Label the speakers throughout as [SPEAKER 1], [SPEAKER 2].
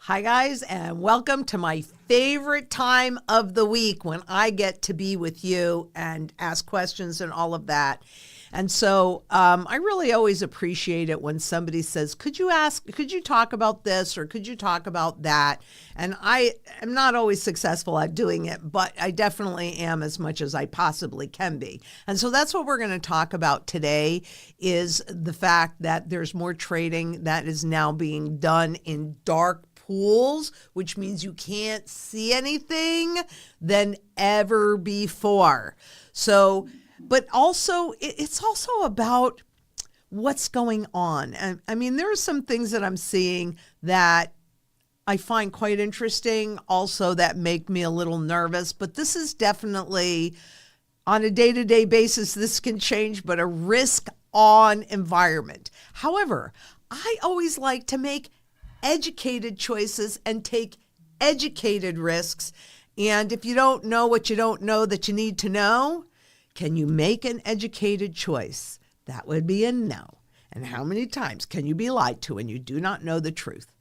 [SPEAKER 1] Hi guys, and welcome to my favorite time of the week when I get to be with you and ask questions and all of that. And so I really always appreciate it when somebody says, could you talk about this or could you talk about that? And I am not always successful at doing it, but I definitely am as much as I possibly can be. And so that's what we're going to talk about today is the fact that there's more trading that is now being done in dark pools, which means you can't see anything than ever before. So, but also it's also about what's going on. And I mean, there are some things that I'm seeing that I find quite interesting, also that make me a little nervous, but this is definitely on a day-to-day basis, this can change, but a risk-on environment. However, I always like to make educated choices and take educated risks. And if you don't know what you don't know that you need to know, can you make an educated choice? That would be a no. And how many times can you be lied to when you do not know the truth?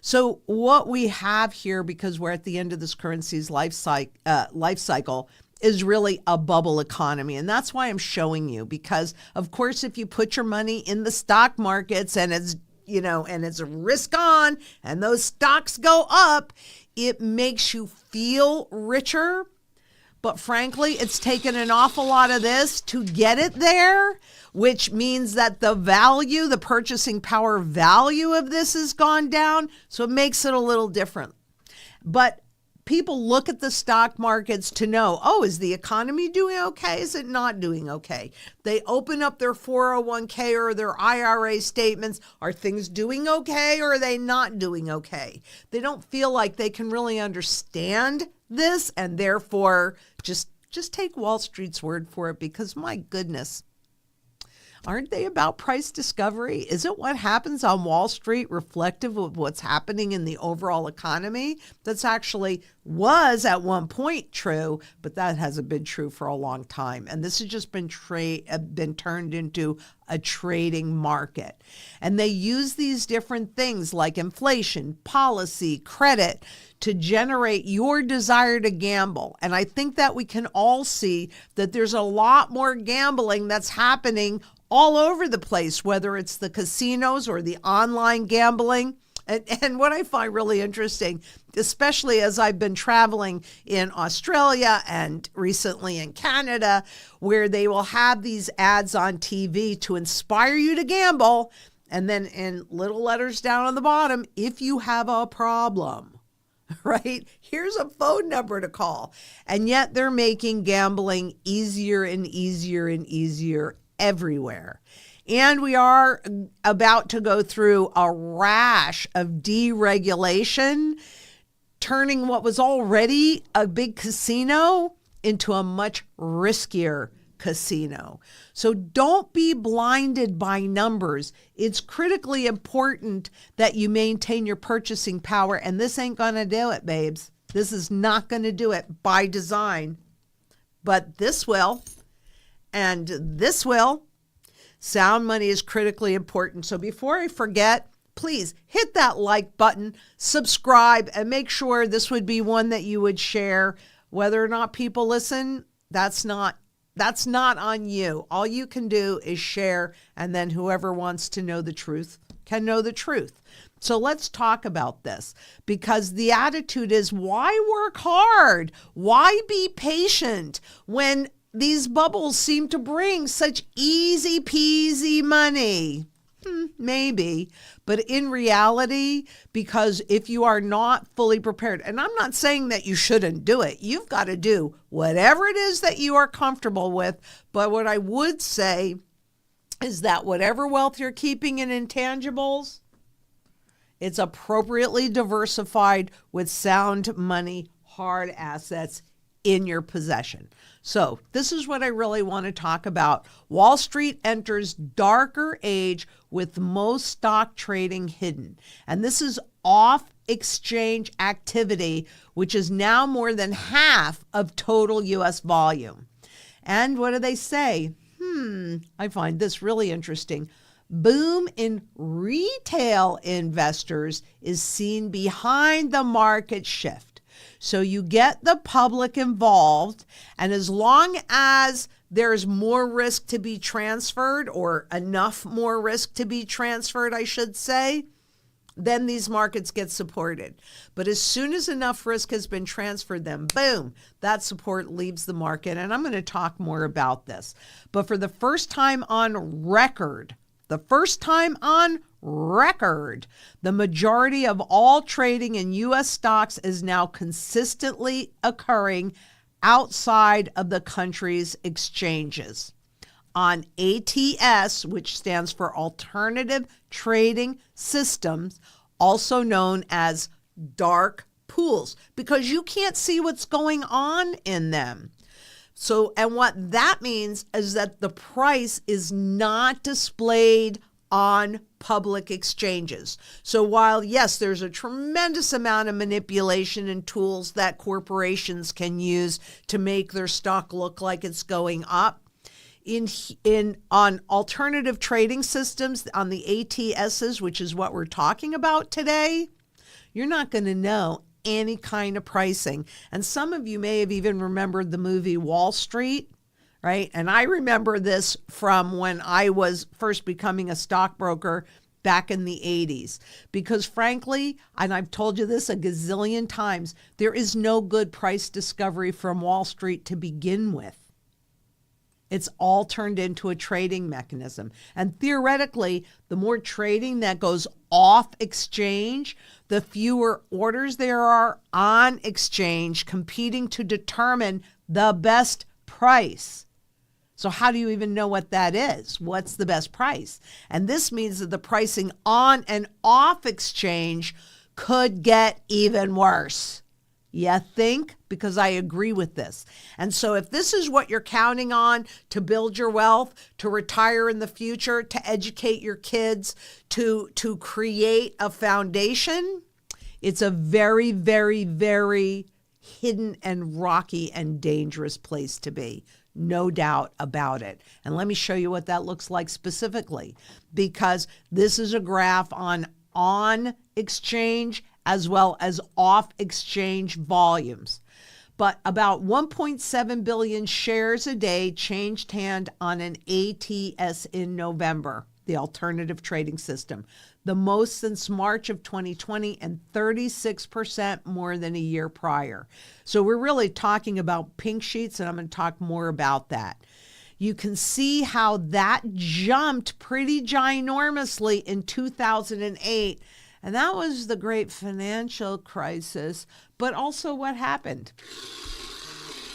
[SPEAKER 1] So what we have here, because we're at the end of this currency's life cycle, is really a bubble economy. And that's why I'm showing you, because of course, if you put your money in the stock markets and it's a risk on and those stocks go up, it makes you feel richer. But frankly, it's taken an awful lot of this to get it there, which means that the purchasing power value of this has gone down. So it makes it a little different. But people look at the stock markets to know, is the economy doing okay? Is it not doing okay? They open up their 401k or their IRA statements. Are things doing okay or are they not doing okay? They don't feel like they can really understand this, and therefore just take Wall Street's word for it, because my goodness, aren't they about price discovery? Isn't what happens on Wall Street reflective of what's happening in the overall economy? That's actually was at one point true, but that hasn't been true for a long time. And this has just been turned into a trading market. And they use these different things like inflation, policy, credit to generate your desire to gamble. And I think that we can all see that there's a lot more gambling that's happening all over the place, whether it's the casinos or the online gambling. And what I find really interesting, especially as I've been traveling in Australia and recently in Canada, where they will have these ads on TV to inspire you to gamble. And then in little letters down on the bottom, if you have a problem, right? Here's a phone number to call. And yet they're making gambling easier and easier and easier everywhere. And we are about to go through a rash of deregulation, turning what was already a big casino into a much riskier casino. So don't be blinded by numbers. It's critically important that you maintain your purchasing power, and this ain't going to do it, babes. This is not going to do it by design, but this will, and this will. Sound money is critically important. So before I forget, please hit that like button, subscribe, and make sure this would be one that you would share. Whether or not people listen, that's not on you. All you can do is share, and then whoever wants to know the truth can know the truth. So let's talk about this, because the attitude is, why work hard? Why be patient when these bubbles seem to bring such easy peasy money? Maybe, but in reality, because if you are not fully prepared, and I'm not saying that you shouldn't do it, you've got to do whatever it is that you are comfortable with. But what I would say is that whatever wealth you're keeping in intangibles, it's appropriately diversified with sound money, hard assets in your possession. So this is what I really want to talk about. Wall Street enters darker age with most stock trading hidden. And this is off exchange activity, which is now more than half of total US volume. And what do they say? I find this really interesting. boom in retail investors is seen behind the market shift. So you get the public involved, and as long as there's more risk to be transferred, or enough more risk to be transferred, I should say, then these markets get supported. But as soon as enough risk has been transferred, then boom, that support leaves the market. And I'm going to talk more about this. But for the first time on record, the majority of all trading in U.S. stocks is now consistently occurring outside of the country's exchanges. On ATS, which stands for Alternative Trading Systems, also known as dark pools, because you can't see what's going on in them. So, and what that means is that the price is not displayed on public exchanges. So while, yes, there's a tremendous amount of manipulation and tools that corporations can use to make their stock look like it's going up, on alternative trading systems, on the ATSs, which is what we're talking about today, you're not going to know any kind of pricing. And some of you may have even remembered the movie Wall Street, right? And I remember this from when I was first becoming a stockbroker back in the 80s. Because frankly, and I've told you this a gazillion times, there is no good price discovery from Wall Street to begin with. It's all turned into a trading mechanism. And theoretically, the more trading that goes off exchange, the fewer orders there are on exchange competing to determine the best price. So how do you even know what that is? What's the best price? And this means that the pricing on and off exchange could get even worse. You think? Because I agree with this. And so if this is what you're counting on to build your wealth, to retire in the future, to educate your kids, to create a foundation, it's a very, very, very hidden and rocky and dangerous place to be. No doubt about it. And let me show you what that looks like specifically, because this is a graph on exchange as well as off exchange volumes. But about 1.7 billion shares a day changed hand on an ATS in November, the alternative trading system, the most since March of 2020 and 36% more than a year prior. So we're really talking about pink sheets, and I'm going to talk more about that. You can see how that jumped pretty ginormously in 2008. And that was the great financial crisis, but also what happened,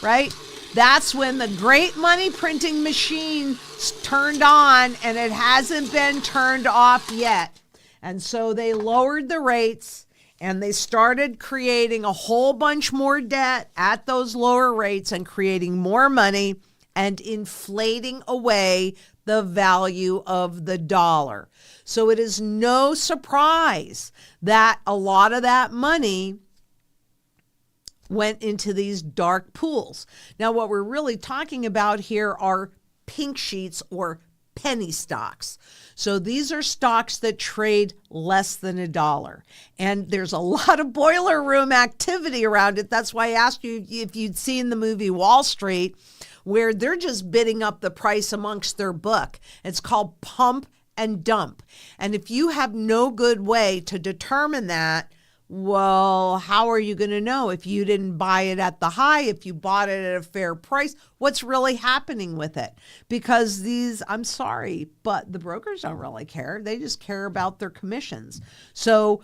[SPEAKER 1] right? That's when the great money printing machine turned on, and it hasn't been turned off yet. And so they lowered the rates, and they started creating a whole bunch more debt at those lower rates and creating more money and inflating away the value of the dollar. So it is no surprise that a lot of that money went into these dark pools. Now, what we're really talking about here are pink sheets or penny stocks. So these are stocks that trade less than $1. And there's a lot of boiler room activity around it. That's why I asked you if you'd seen the movie Wall Street, where they're just bidding up the price amongst their book. It's called pump and dump. And if you have no good way to determine that, well, how are you going to know if you didn't buy it at the high, if you bought it at a fair price, what's really happening with it? Because I'm sorry, but the brokers don't really care. They just care about their commissions. So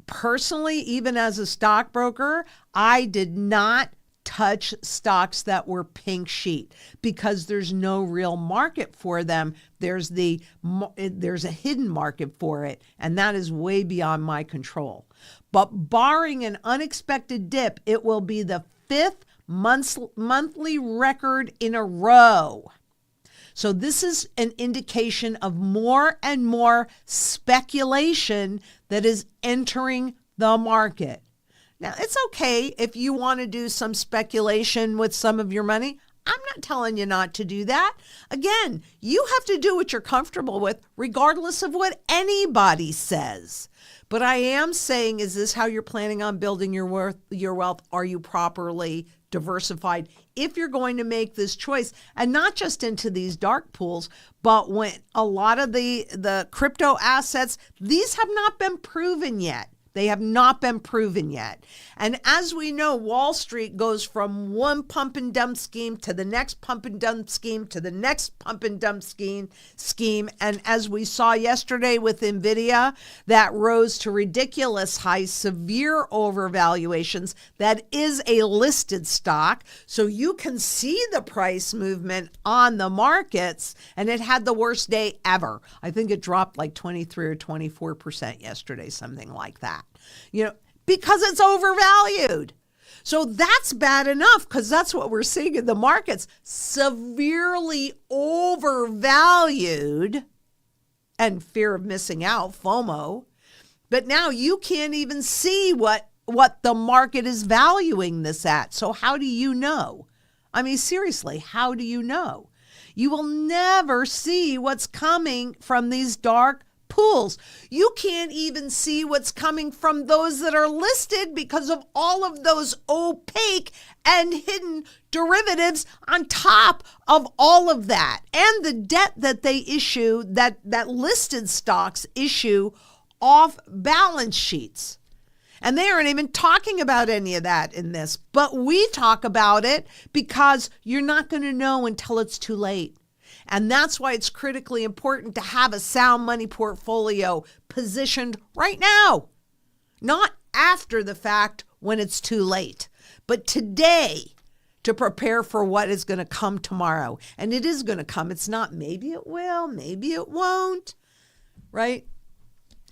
[SPEAKER 1] personally, even as a stockbroker, I did not touch stocks that were pink sheet because there's no real market for them. There's a hidden market for it, and that is way beyond my control. But barring an unexpected dip, it will be the fifth monthly record in a row. So this is an indication of more and more speculation that is entering the market. Now, it's okay if you want to do some speculation with some of your money. I'm not telling you not to do that. Again, you have to do what you're comfortable with, regardless of what anybody says. But I am saying, is this how you're planning on building your wealth? Are you properly diversified? If you're going to make this choice, and not just into these dark pools, but when a lot of the crypto assets, these have not been proven yet. They have not been proven yet. And as we know, Wall Street goes from one pump and dump scheme to the next pump and dump scheme to the next pump and dump scheme. And as we saw yesterday with NVIDIA, that rose to ridiculous highs, severe overvaluations. That is a listed stock. So you can see the price movement on the markets, and it had the worst day ever. I think it dropped like 23 or 24% yesterday, something like that. Because it's overvalued. So that's bad enough, because that's what we're seeing in the markets. Severely overvalued, and fear of missing out, FOMO. But now you can't even see what the market is valuing this at. So how do you know? I mean, seriously, how do you know? You will never see what's coming from these dark pools. You can't even see what's coming from those that are listed because of all of those opaque and hidden derivatives on top of all of that, and the debt that they issue, that listed stocks issue off balance sheets. And they aren't even talking about any of that in this, but we talk about it because you're not going to know until it's too late. And that's why it's critically important to have a sound money portfolio positioned right now, not after the fact when it's too late, but today, to prepare for what is going to come tomorrow. And it is going to come. It's not maybe it will, maybe it won't, right?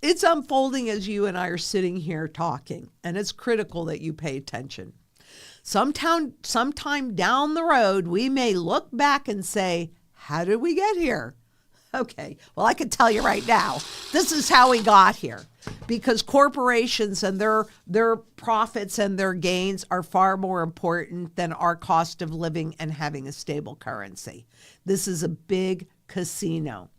[SPEAKER 1] It's unfolding as you and I are sitting here talking, and it's critical that you pay attention. Sometime down the road, we may look back and say, how did we get here? Okay, well, I can tell you right now, this is how we got here, because corporations and their profits and their gains are far more important than our cost of living and having a stable currency. This is a big casino.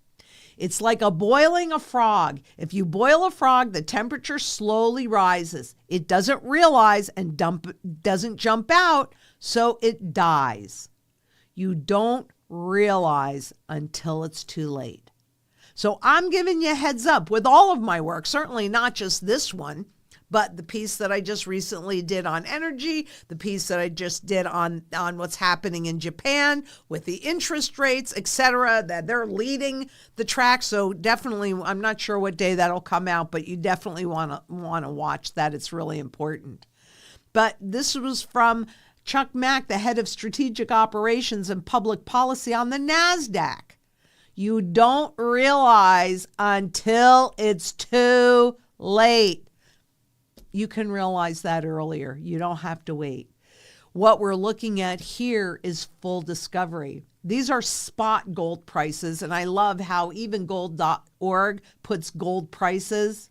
[SPEAKER 1] It's like boiling a frog. If you boil a frog, the temperature slowly rises. It doesn't realize and doesn't jump out, so it dies. You don't realize until it's too late. So I'm giving you a heads up with all of my work, certainly not just this one, but the piece that I just recently did on energy, the piece that I just did on what's happening in Japan with the interest rates, etc., that they're leading the track. So definitely, I'm not sure what day that'll come out, but you definitely want to watch that. It's really important. But this was from Chuck Mack, the head of strategic operations and public policy on the NASDAQ. You don't realize until it's too late. You can realize that earlier. You don't have to wait. What we're looking at here is full discovery. These are spot gold prices, and I love how even gold.org puts gold prices,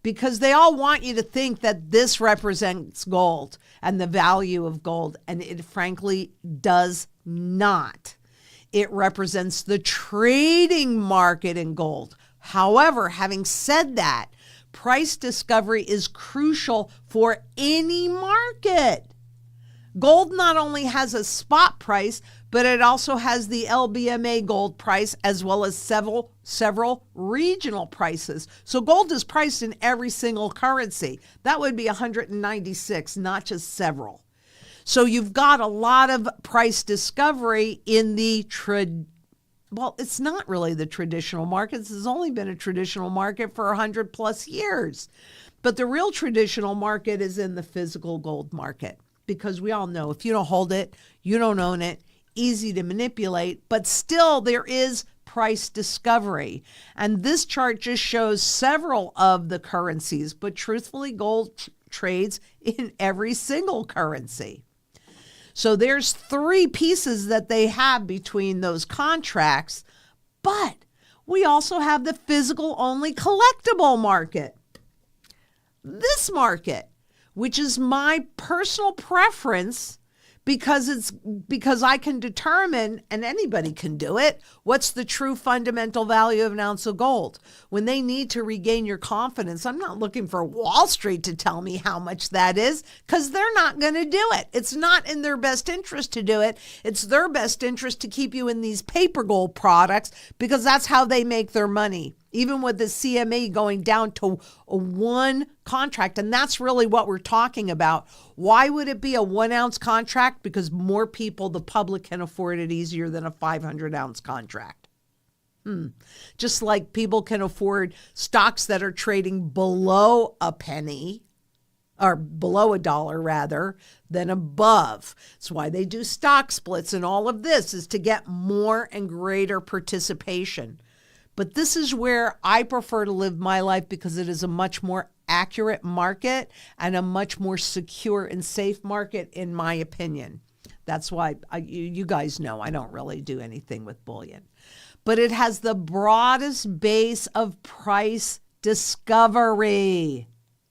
[SPEAKER 1] because they all want you to think that this represents gold and the value of gold, and it frankly does not. It represents the trading market in gold. However, having said that, price discovery is crucial for any market. Gold not only has a spot price, but it also has the LBMA gold price, as well as several regional prices. So gold is priced in every single currency. That would be 196, not just several. So you've got a lot of price discovery in the it's not really the traditional markets. It's only been a traditional market for 100 plus years. But the real traditional market is in the physical gold market, because we all know if you don't hold it, you don't own it, easy to manipulate, but still there is price discovery. And this chart just shows several of the currencies, but truthfully, gold trades in every single currency. So there's three pieces that they have between those contracts, but we also have the physical only collectible market. This market, which is my personal preference, Because I can determine, and anybody can do it, what's the true fundamental value of an ounce of gold. When they need to regain your confidence, I'm not looking for Wall Street to tell me how much that is, because they're not going to do it. It's not in their best interest to do it. It's their best interest to keep you in these paper gold products, because that's how they make their money. Even with the CME going down to one contract. And that's really what we're talking about. Why would it be a 1 ounce contract? Because more people, the public, can afford it easier than a 500 ounce contract. Just like people can afford stocks that are trading below a penny, or below $1 rather, than above. That's why they do stock splits, and all of this is to get more and greater participation. But this is where I prefer to live my life, because it is a much more accurate market and a much more secure and safe market, in my opinion. That's why you guys know I don't really do anything with bullion. But it has the broadest base of price discovery,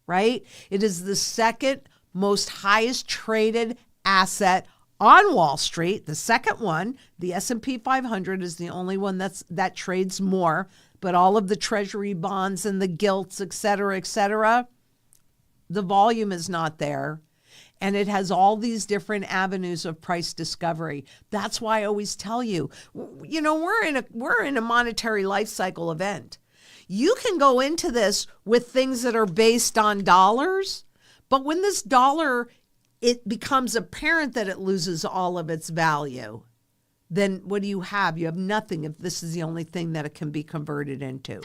[SPEAKER 1] right? It is the second most highest traded asset on Wall Street. The second one, the S&P 500, is the only one that trades more, but all of the treasury bonds and the gilts, et cetera, the volume is not there. And it has all these different avenues of price discovery. That's why I always tell you, we're in a monetary life cycle event. You can go into this with things that are based on dollars, but when this dollar, it becomes apparent that it loses all of its value, then what do you have? You have nothing if this is the only thing that it can be converted into.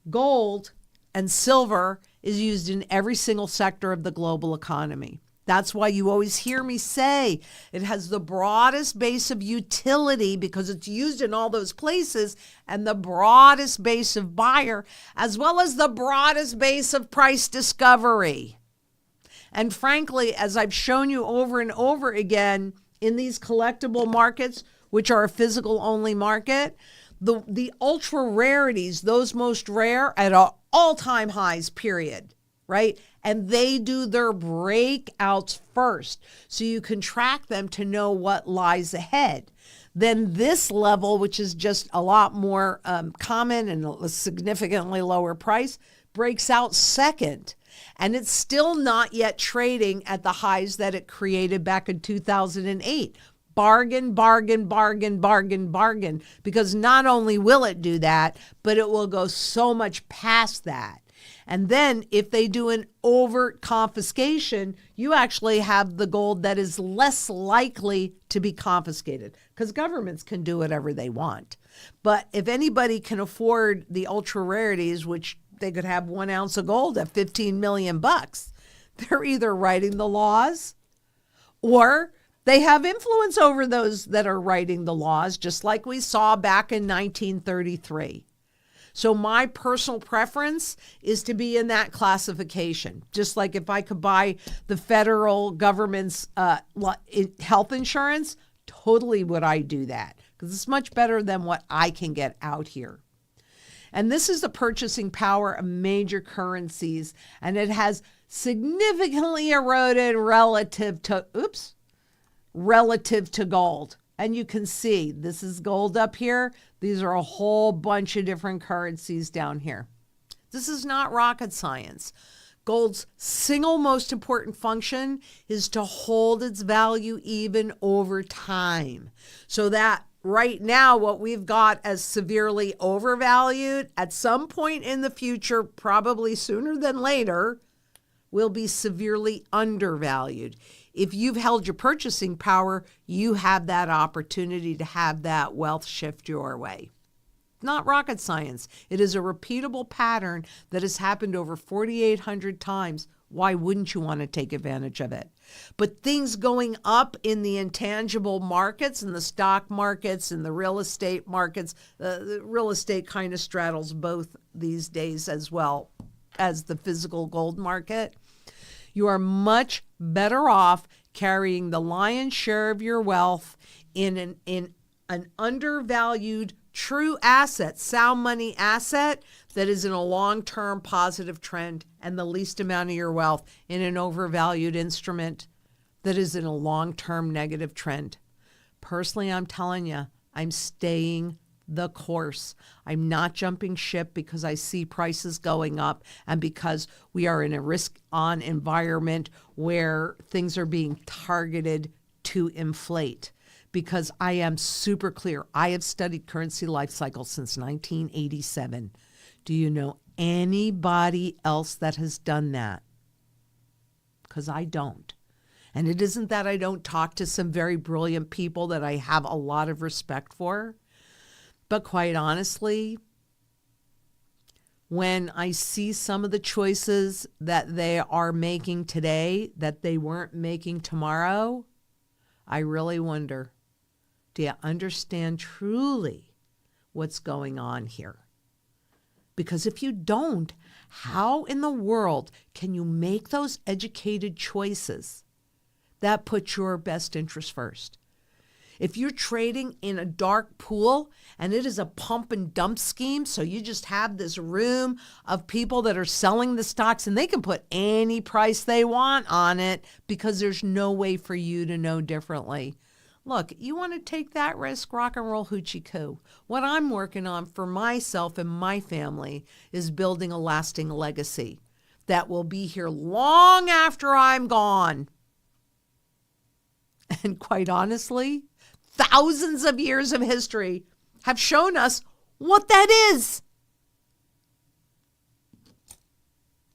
[SPEAKER 1] Gold and silver is used in every single sector of the global economy. That's why you always hear me say it has the broadest base of utility, because it's used in all those places, and the broadest base of buyer, as well as the broadest base of price discovery. And frankly, as I've shown you over and over again, in these collectible markets, which are a physical only market, the ultra rarities, those most rare, at all-time highs, period, right? And they do their breakouts first, so you can track them to know what lies ahead. Then this level, which is just a lot more common and a significantly lower price, breaks out second. And it's still not yet trading at the highs that it created back in 2008. Bargain, bargain, bargain, bargain, bargain. Because not only will it do that, but it will go so much past that. And then if they do an overt confiscation, you actually have the gold that is less likely to be confiscated, because governments can do whatever they want. But if anybody can afford the ultra rarities, which they could have 1 ounce of gold at $15 million, they're either writing the laws or they have influence over those that are writing the laws, just like we saw back in 1933. So my personal preference is to be in that classification. Just like if I could buy the federal government's health insurance, totally would I do that, because it's much better than what I can get out here. And this is the purchasing power of major currencies, and it has significantly eroded relative to gold. And you can see this is gold up here. These are a whole bunch of different currencies down here. This is not rocket science. Gold's single most important function is to hold its value even over time, so that right now what we've got as severely overvalued, at some point in the future, probably sooner than later, will be severely undervalued. If you've held your purchasing power, you have that opportunity to have that wealth shift your way. Not rocket science. It is a repeatable pattern that has happened over 4,800 times. Why wouldn't you want to take advantage of it? But things going up in the intangible markets, in the stock markets, in the real estate markets, the real estate kind of straddles both these days as well as the physical gold market. You are much better off carrying the lion's share of your wealth in an undervalued true asset, sound money asset that is in a long-term positive trend, and the least amount of your wealth in an overvalued instrument that is in a long-term negative trend. Personally, I'm telling you, I'm staying the course. I'm not jumping ship because I see prices going up and because we are in a risk-on environment where things are being targeted to inflate. Because I am super clear. I have studied currency life cycles since 1987. Do you know anybody else that has done that? Because I don't. And it isn't that I don't talk to some very brilliant people that I have a lot of respect for. But quite honestly, when I see some of the choices that they are making today that they weren't making tomorrow, I really wonder, do you understand truly what's going on here? Because if you don't, how in the world can you make those educated choices that put your best interest first? If you're trading in a dark pool and it is a pump and dump scheme, so you just have this room of people that are selling the stocks and they can put any price they want on it because there's no way for you to know differently. Look, you want to take that risk, rock and roll hoochie coo. What I'm working on for myself and my family is building a lasting legacy that will be here long after I'm gone. And quite honestly, thousands of years of history have shown us what that is.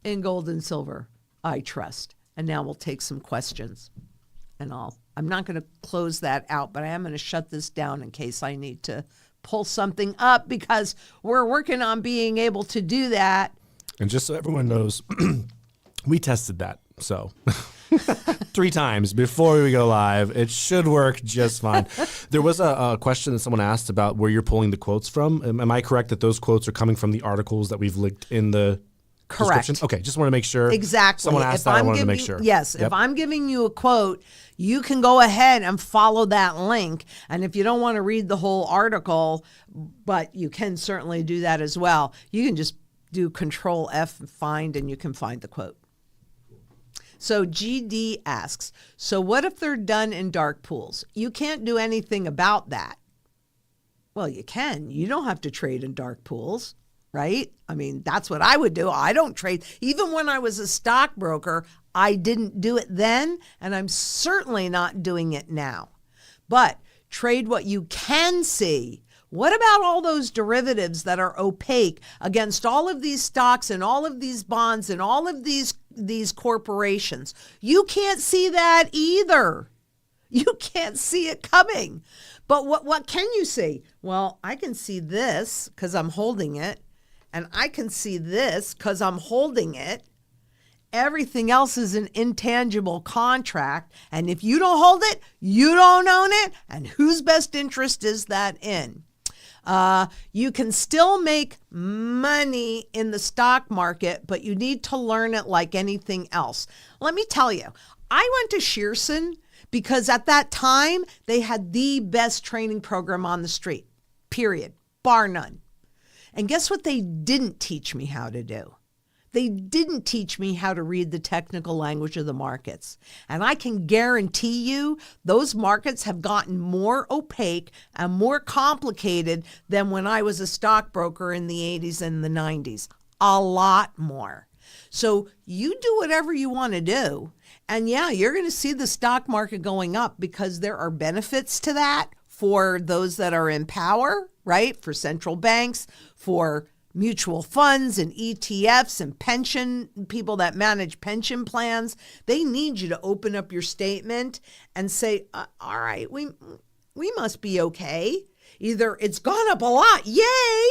[SPEAKER 1] In gold and silver, I trust. And now we'll take some questions and I'm not going to close that out, but I am going to shut this down in case I need to pull something up because we're working on being able to do that.
[SPEAKER 2] And just so everyone knows, we tested that. So 3 times before we go live. It should work just fine. There was a question that someone asked about where you're pulling the quotes from. Am I correct that those quotes are coming from the articles that we've linked in the
[SPEAKER 1] Correct.
[SPEAKER 2] description? Okay, just want to make sure.
[SPEAKER 1] Exactly.
[SPEAKER 2] Someone asked that, I wanted to make sure.
[SPEAKER 1] Yes,
[SPEAKER 2] Yep.
[SPEAKER 1] if I'm giving you a quote, you can go ahead and follow that link. And if you don't want to read the whole article, but you can certainly do that as well, you can just do Control F and find, and you can find the quote. So GD asks, so what if they're done in dark pools? You can't do anything about that. Well, you can. You don't have to trade in dark pools, right? I mean, that's what I would do. I don't trade. Even when I was a stockbroker, I didn't do it then, and I'm certainly not doing it now. But trade what you can see. What about all those derivatives that are opaque against all of these stocks and all of these bonds and all of these corporations? You can't see that either. You can't see it coming. But what can you see? Well, I can see this because I'm holding it, and I can see this because I'm holding it. Everything else is an intangible contract, and if you don't hold it, you don't own it, and whose best interest is that in? You can still make money in the stock market, but you need to learn it like anything else. Let me tell you, I went to Shearson because at that time they had the best training program on the street, period, bar none. And guess what they didn't teach me how to do? They didn't teach me how to read the technical language of the markets. And I can guarantee you those markets have gotten more opaque and more complicated than when I was a stockbroker in the 80s and the 90s. A lot more. So you do whatever you want to do. And yeah, you're going to see the stock market going up because there are benefits to that for those that are in power, right? For central banks, for mutual funds and ETFs and pension people that manage pension plans. They need you to open up your statement and say, all right, we must be okay. Either it's gone up a lot, yay,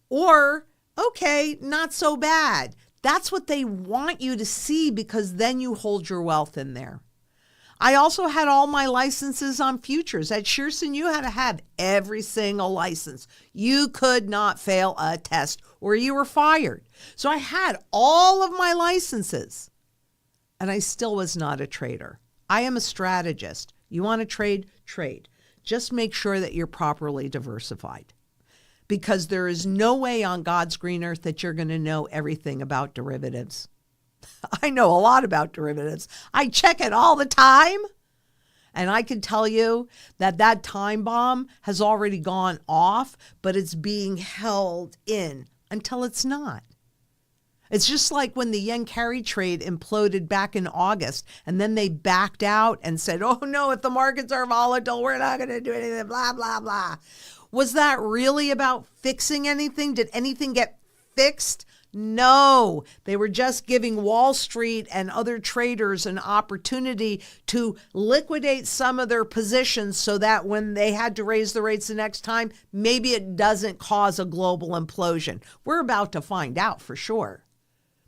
[SPEAKER 1] or okay, not so bad. That's what they want you to see because then you hold your wealth in there. I also had all my licenses on futures. At Shearson, you had to have every single license. You could not fail a test or you were fired. So I had all of my licenses and I still was not a trader. I am a strategist. You want to trade? Trade. Just make sure that you're properly diversified because there is no way on God's green earth that you're going to know everything about derivatives. I know a lot about derivatives. I check it all the time. And I can tell you that that time bomb has already gone off, but it's being held in until it's not. It's just like when the yen carry trade imploded back in August, and then they backed out and said, oh no, if the markets are volatile, we're not going to do anything, blah, blah, blah. Was that really about fixing anything? Did anything get fixed? No, they were just giving Wall Street and other traders an opportunity to liquidate some of their positions so that when they had to raise the rates the next time, maybe it doesn't cause a global implosion. We're about to find out for sure.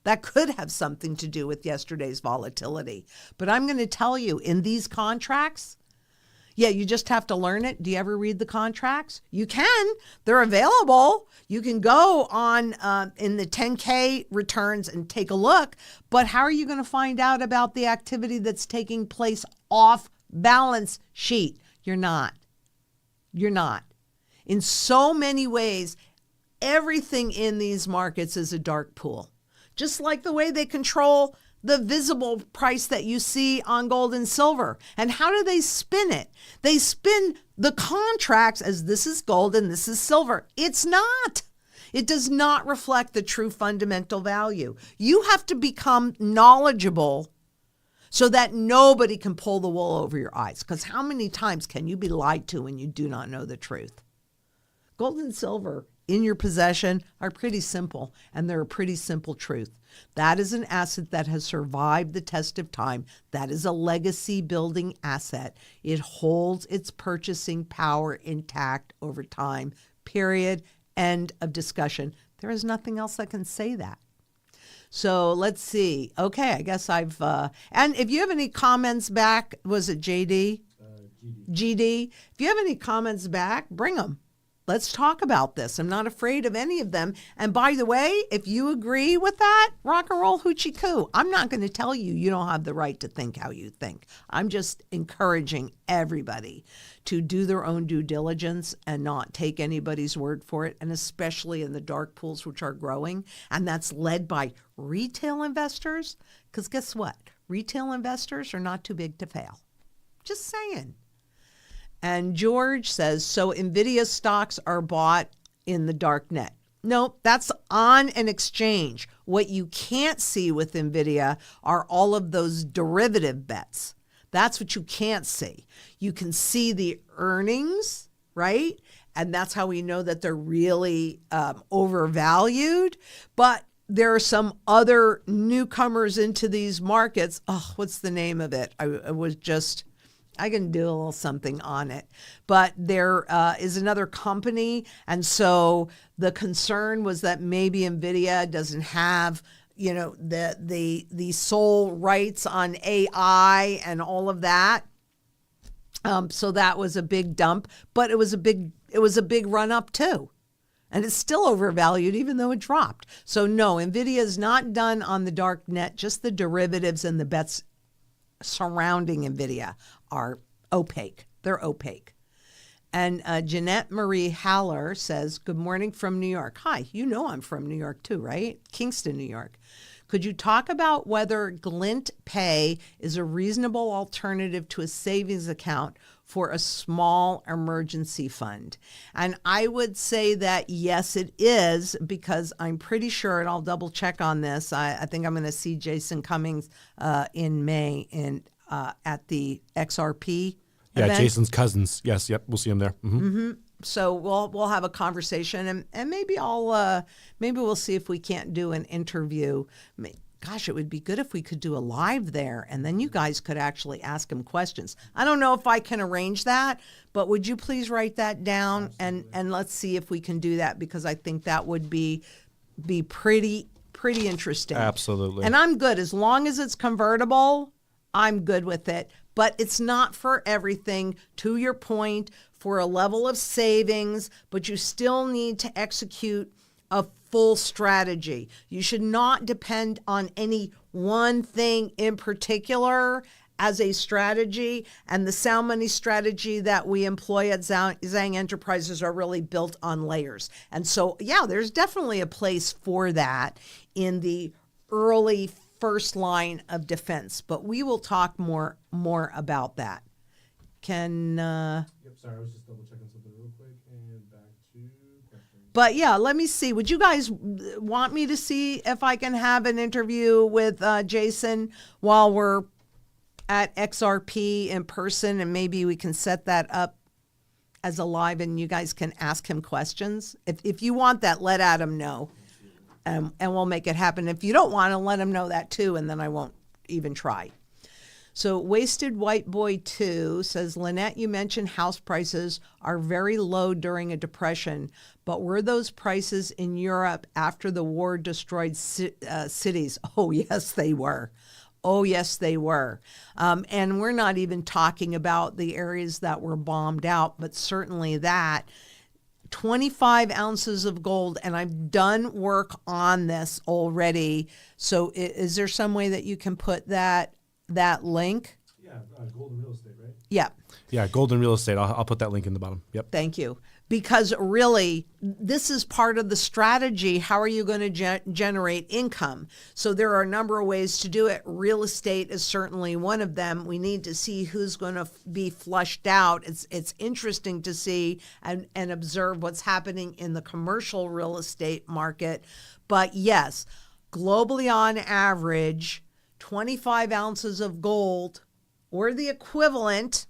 [SPEAKER 1] That could have something to do with yesterday's volatility. But I'm going to tell you, in these contracts, yeah, you just have to learn it. Do you ever read the contracts? You can. They're available. You can go on in the 10K returns and take a look. But how are you going to find out about the activity that's taking place off balance sheet? You're not. You're not. In so many ways, everything in these markets is a dark pool. Just like the way they control the visible price that you see on gold and silver. And how do they spin it? They spin the contracts as this is gold and this is silver. It's not. It does not reflect the true fundamental value. You have to become knowledgeable so that nobody can pull the wool over your eyes. Because how many times can you be lied to when you do not know the truth? Gold and silver in your possession are pretty simple, and they're a pretty simple truth. That is an asset that has survived the test of time. That is a legacy building asset. It holds its purchasing power intact over time, period. End of discussion. There is nothing else that can say that. So let's see. Okay, I guess I've, and if you have any comments back, was it JD? GD. If you have any comments back, bring them. Let's talk about this. I'm not afraid of any of them. And by the way, if you agree with that, rock and roll hoochie coo. I'm not going to tell you you don't have the right to think how you think. I'm just encouraging everybody to do their own due diligence and not take anybody's word for it, and especially in the dark pools which are growing. And that's led by retail investors, because guess what? Retail investors are not too big to fail. Just saying. And George says, so NVIDIA stocks are bought in the dark net. Nope, that's on an exchange. What you can't see with NVIDIA are all of those derivative bets. That's what you can't see. You can see the earnings, right? And that's how we know that they're really overvalued. But there are some other newcomers into these markets. Oh, what's the name of it? I can do a little something on it. But there is another company. And so the concern was that maybe NVIDIA doesn't have, the sole rights on AI and all of that. So that was a big dump, but it was a big run up too. And it's still overvalued even though it dropped. So no, NVIDIA is not done on the dark net, just the derivatives and the bets surrounding NVIDIA are opaque. They're opaque. And Jeanette Marie Haller says, good morning from New York. Hi, you know I'm from New York too, right? Kingston, New York. Could you talk about whether Glint Pay is a reasonable alternative to a savings account for a small emergency fund? And I would say that yes, it is, because I'm pretty sure, and I'll double check on this, I think I'm going to see Jason Cummings in May at the XRP event.
[SPEAKER 2] Yeah, Jason's cousins. Yes, yep, we'll see him there. Mm-hmm.
[SPEAKER 1] Mm-hmm. So we'll have a conversation, and maybe maybe we'll see if we can't do an interview. Gosh, it would be good if we could do a live there, and then you guys could actually ask him questions. I don't know if I can arrange that, but would you please write that down, and let's see if we can do that, because I think that would be pretty interesting.
[SPEAKER 2] Absolutely.
[SPEAKER 1] And I'm good as long as it's convertible. I'm good with it, but it's not for everything. To your point, for a level of savings, but you still need to execute a full strategy. You should not depend on any one thing in particular as a strategy. And the sound money strategy that we employ at Zang Enterprises are really built on layers. And so, yeah, there's definitely a place for that in the early first line of defense, but we will talk more about that. Can
[SPEAKER 2] Yep, sorry, I was just double checking something real quick and back to questions.
[SPEAKER 1] but yeah, let me see. Would you guys want me to see if I can have an interview with Jason while we're at XRP in person, and maybe we can set that up as a live and you guys can ask him questions? If you want that, let Adam know, and we'll make it happen. If you don't want to, let him know that too, and then I won't even try. So Wasted White Boy 2 says, Lynette, you mentioned house prices are very low during a depression, but were those prices in Europe after the war destroyed cities? Oh, yes, they were. Oh, yes, they were. And we're not even talking about the areas that were bombed out, but certainly that. 25 ounces of gold, and I've done work on this already. So is there some way that you can put that link?
[SPEAKER 2] Yeah, gold and real estate, right?
[SPEAKER 1] Yeah.
[SPEAKER 2] Yeah, gold and real estate. I'll put that link in the bottom. Yep.
[SPEAKER 1] Thank you. Because really, this is part of the strategy. How are you going to generate income? So there are a number of ways to do it. Real estate is certainly one of them. We need to see who's going to be flushed out. It's interesting to see and observe what's happening in the commercial real estate market. But yes, globally on average, 25 ounces of gold or the equivalent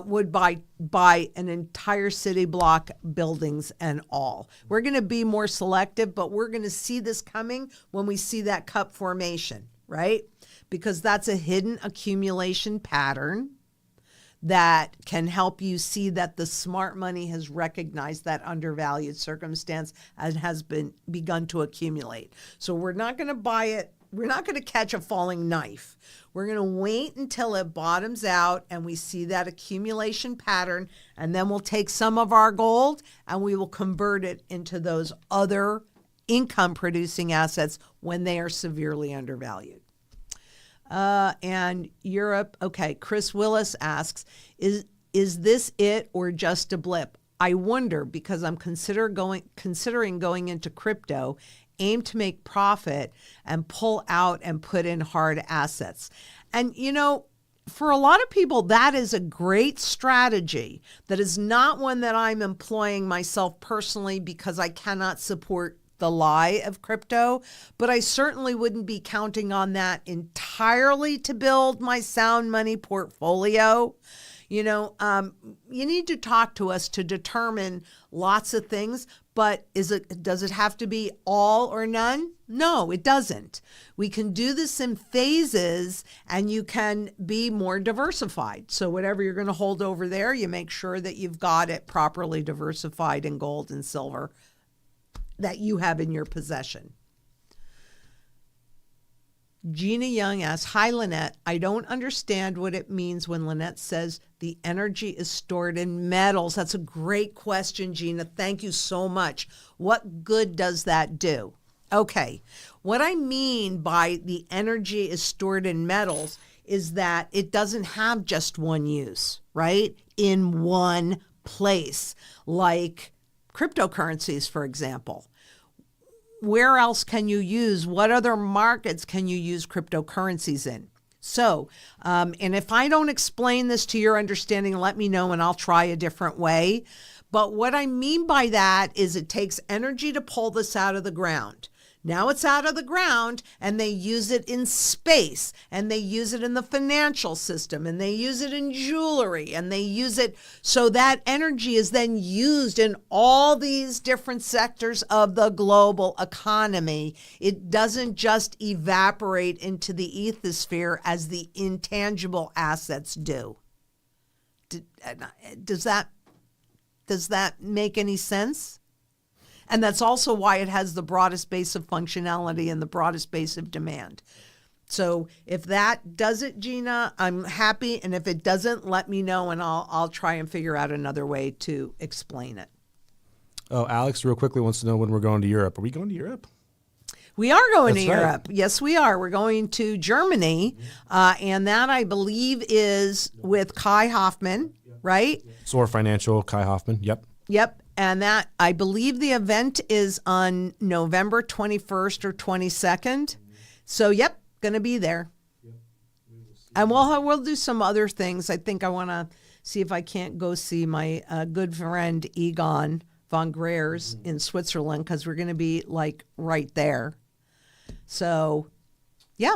[SPEAKER 1] would buy an entire city block, buildings and all. We're going to be more selective, but we're going to see this coming when we see that cup formation, right? Because that's a hidden accumulation pattern that can help you see that the smart money has recognized that undervalued circumstance and has begun to accumulate. So we're not going to buy it. We're not going to catch a falling knife. We're going to wait until it bottoms out and we see that accumulation pattern, and then we'll take some of our gold and we will convert it into those other income producing assets when they are severely undervalued. And Europe, okay, Chris Willis asks, is this it or just a blip? I wonder, because I'm considering going into crypto, aim to make profit and pull out and put in hard assets. And, you know, for a lot of people, that is a great strategy. That is not one that I'm employing myself personally because I cannot support the lie of crypto, but I certainly wouldn't be counting on that entirely to build my sound money portfolio. You know, you need to talk to us to determine lots of things, but does it have to be all or none? No, it doesn't. We can do this in phases and you can be more diversified. So whatever you're going to hold over there, you make sure that you've got it properly diversified in gold and silver that you have in your possession. Gina Young asks, hi, Lynette. I don't understand what it means when Lynette says the energy is stored in metals. That's a great question, Gina. Thank you so much. What good does that do? Okay, what I mean by the energy is stored in metals is that it doesn't have just one use, right? In one place, like cryptocurrencies, for example. Where else can you use? What other markets can you use cryptocurrencies in? So, and if I don't explain this to your understanding, let me know and I'll try a different way. But what I mean by that is it takes energy to pull this out of the ground. Now it's out of the ground and they use it in space and they use it in the financial system and they use it in jewelry and they use it so that energy is then used in all these different sectors of the global economy. It doesn't just evaporate into the ethosphere as the intangible assets do. Does that make any sense? And that's also why it has the broadest base of functionality and the broadest base of demand. So if that does it, Gina, I'm happy. And if it doesn't, let me know and I'll try and figure out another way to explain it.
[SPEAKER 2] Oh, Alex real quickly wants to know when we're going to Europe. Are we going to Europe?
[SPEAKER 1] We are going
[SPEAKER 2] That's
[SPEAKER 1] to
[SPEAKER 2] right.
[SPEAKER 1] Europe. Yes, we are. We're going to Germany. And that, I believe, is with Kai Hoffman, right?
[SPEAKER 2] SOAR Financial, Kai Hoffman. Yep.
[SPEAKER 1] Yep. And that, I believe the event is on November 21st or 22nd. So, yep, going to be there. And we'll do some other things. I think I want to see if I can't go see my good friend Egon von Greyer's in Switzerland, because we're going to be like right there. So, yeah.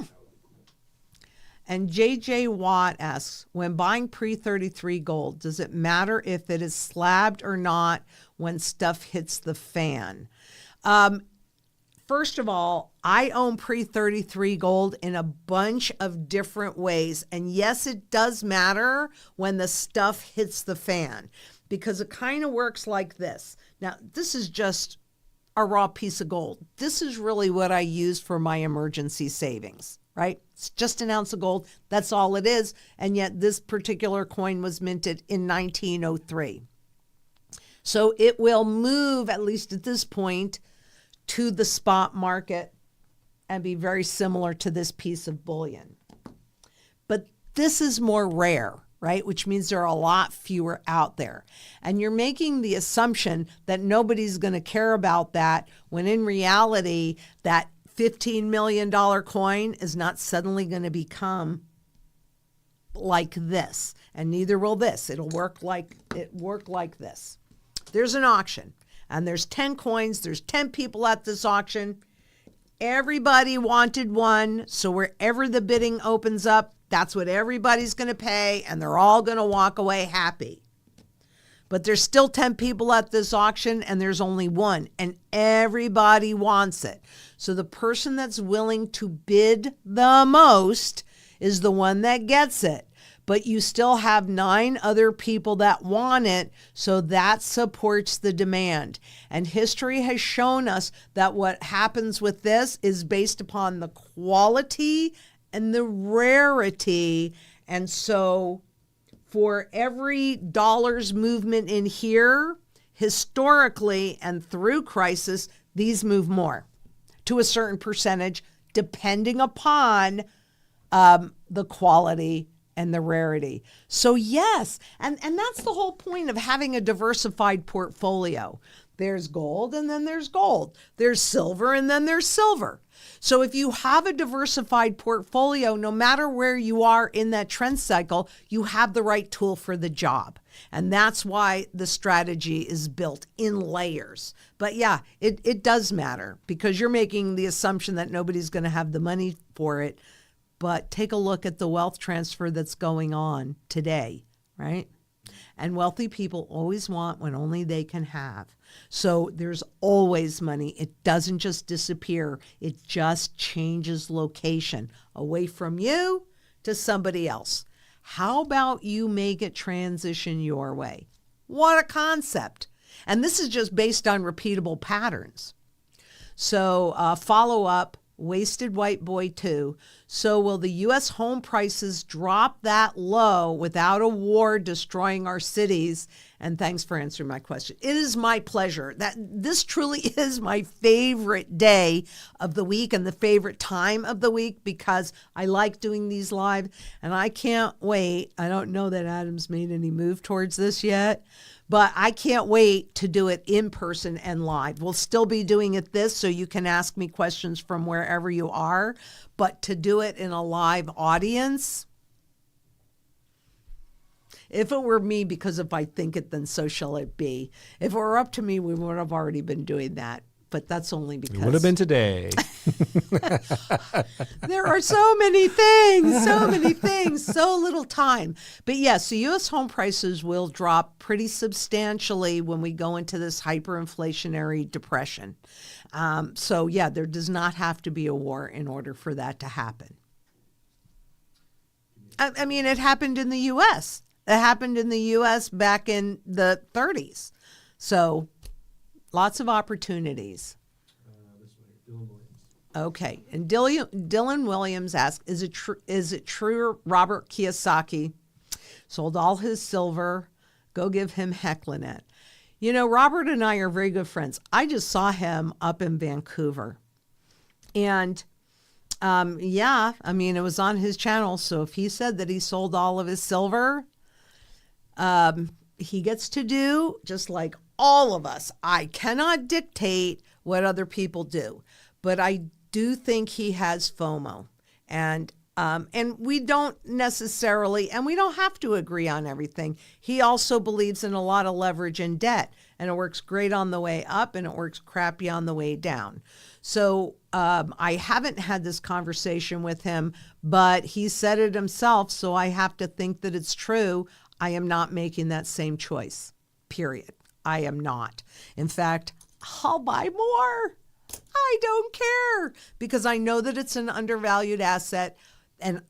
[SPEAKER 1] And JJ Watt asks, when buying pre-33 gold, does it matter if it is slabbed or not when stuff hits the fan? First of all, I own pre-33 gold in a bunch of different ways. And yes, it does matter when the stuff hits the fan, because it kind of works like this. Now, this is just a raw piece of gold. This is really what I use for my emergency savings, right? It's just an ounce of gold. That's all it is. And yet this particular coin was minted in 1903. So it will move, at least at this point, to the spot market and be very similar to this piece of bullion. But this is more rare, right? Which means there are a lot fewer out there. And you're making the assumption that nobody's going to care about that, when in reality, that $15 million coin is not suddenly going to become like this. And neither will this. It'll work like this. There's an auction. And there's 10 coins. There's 10 people at this auction. Everybody wanted one. So wherever the bidding opens up, that's what everybody's going to pay. And they're all going to walk away happy. But there's still 10 people at this auction, and there's only one. And everybody wants it. So the person that's willing to bid the most is the one that gets it. But you still have 9 other people that want it, so that supports the demand. And history has shown us that what happens with this is based upon the quality and the rarity. And so for every dollar's movement in here, historically and through crisis, these move more to a certain percentage, depending upon the quality and the rarity. So yes, and that's the whole point of having a diversified portfolio. There's gold and then there's gold. There's silver and then there's silver. So if you have a diversified portfolio, no matter where you are in that trend cycle, you have the right tool for the job. And that's why the strategy is built in layers. But yeah, it does matter, because you're making the assumption that nobody's going to have the money for it. But take a look at the wealth transfer that's going on today, right? And wealthy people always want when only they can have. So there's always money. It doesn't just disappear. It just changes location away from you to somebody else. How about you make it transition your way? What a concept. And this is just based on repeatable patterns. So follow up. Wasted White Boy 2. So will the U.S. home prices drop that low without a war destroying our cities? And thanks for answering my question. It is my pleasure. This truly is my favorite day of the week and the favorite time of the week, because I like doing these live, and I can't wait. I don't know that Adam's made any move towards this yet, but I can't wait to do it in person and live. We'll still be doing it so you can ask me questions from wherever you are, but to do it in a live audience, if it were me, because if I think it, then so shall it be. If it were up to me, we would have already been doing that. But that's only because...
[SPEAKER 2] It would have been today.
[SPEAKER 1] There are so many things, so little time. But yes, the U.S. home prices will drop pretty substantially when we go into this hyperinflationary depression. So yeah, there does not have to be a war in order for that to happen. I mean, it happened in the U.S. It happened in the U.S. back in the 30s. So lots of opportunities. Okay, and Dylan Williams asks, is it true Robert Kiyosaki sold all his silver? Go give him heck, Lynette. You know, Robert and I are very good friends. I just saw him up in Vancouver. And yeah, I mean, it was on his channel. So if he said that he sold all of his silver, he gets to do, just like all of us. I cannot dictate what other people do, but I do think he has FOMO. And we don't necessarily, and we don't have to agree on everything. He also believes in a lot of leverage and debt, and it works great on the way up and it works crappy on the way down. So I haven't had this conversation with him, but he said it himself, so I have to think that it's true. I am not making that same choice, period. I am not. In fact, I'll buy more. I don't care because I know that it's an undervalued asset, and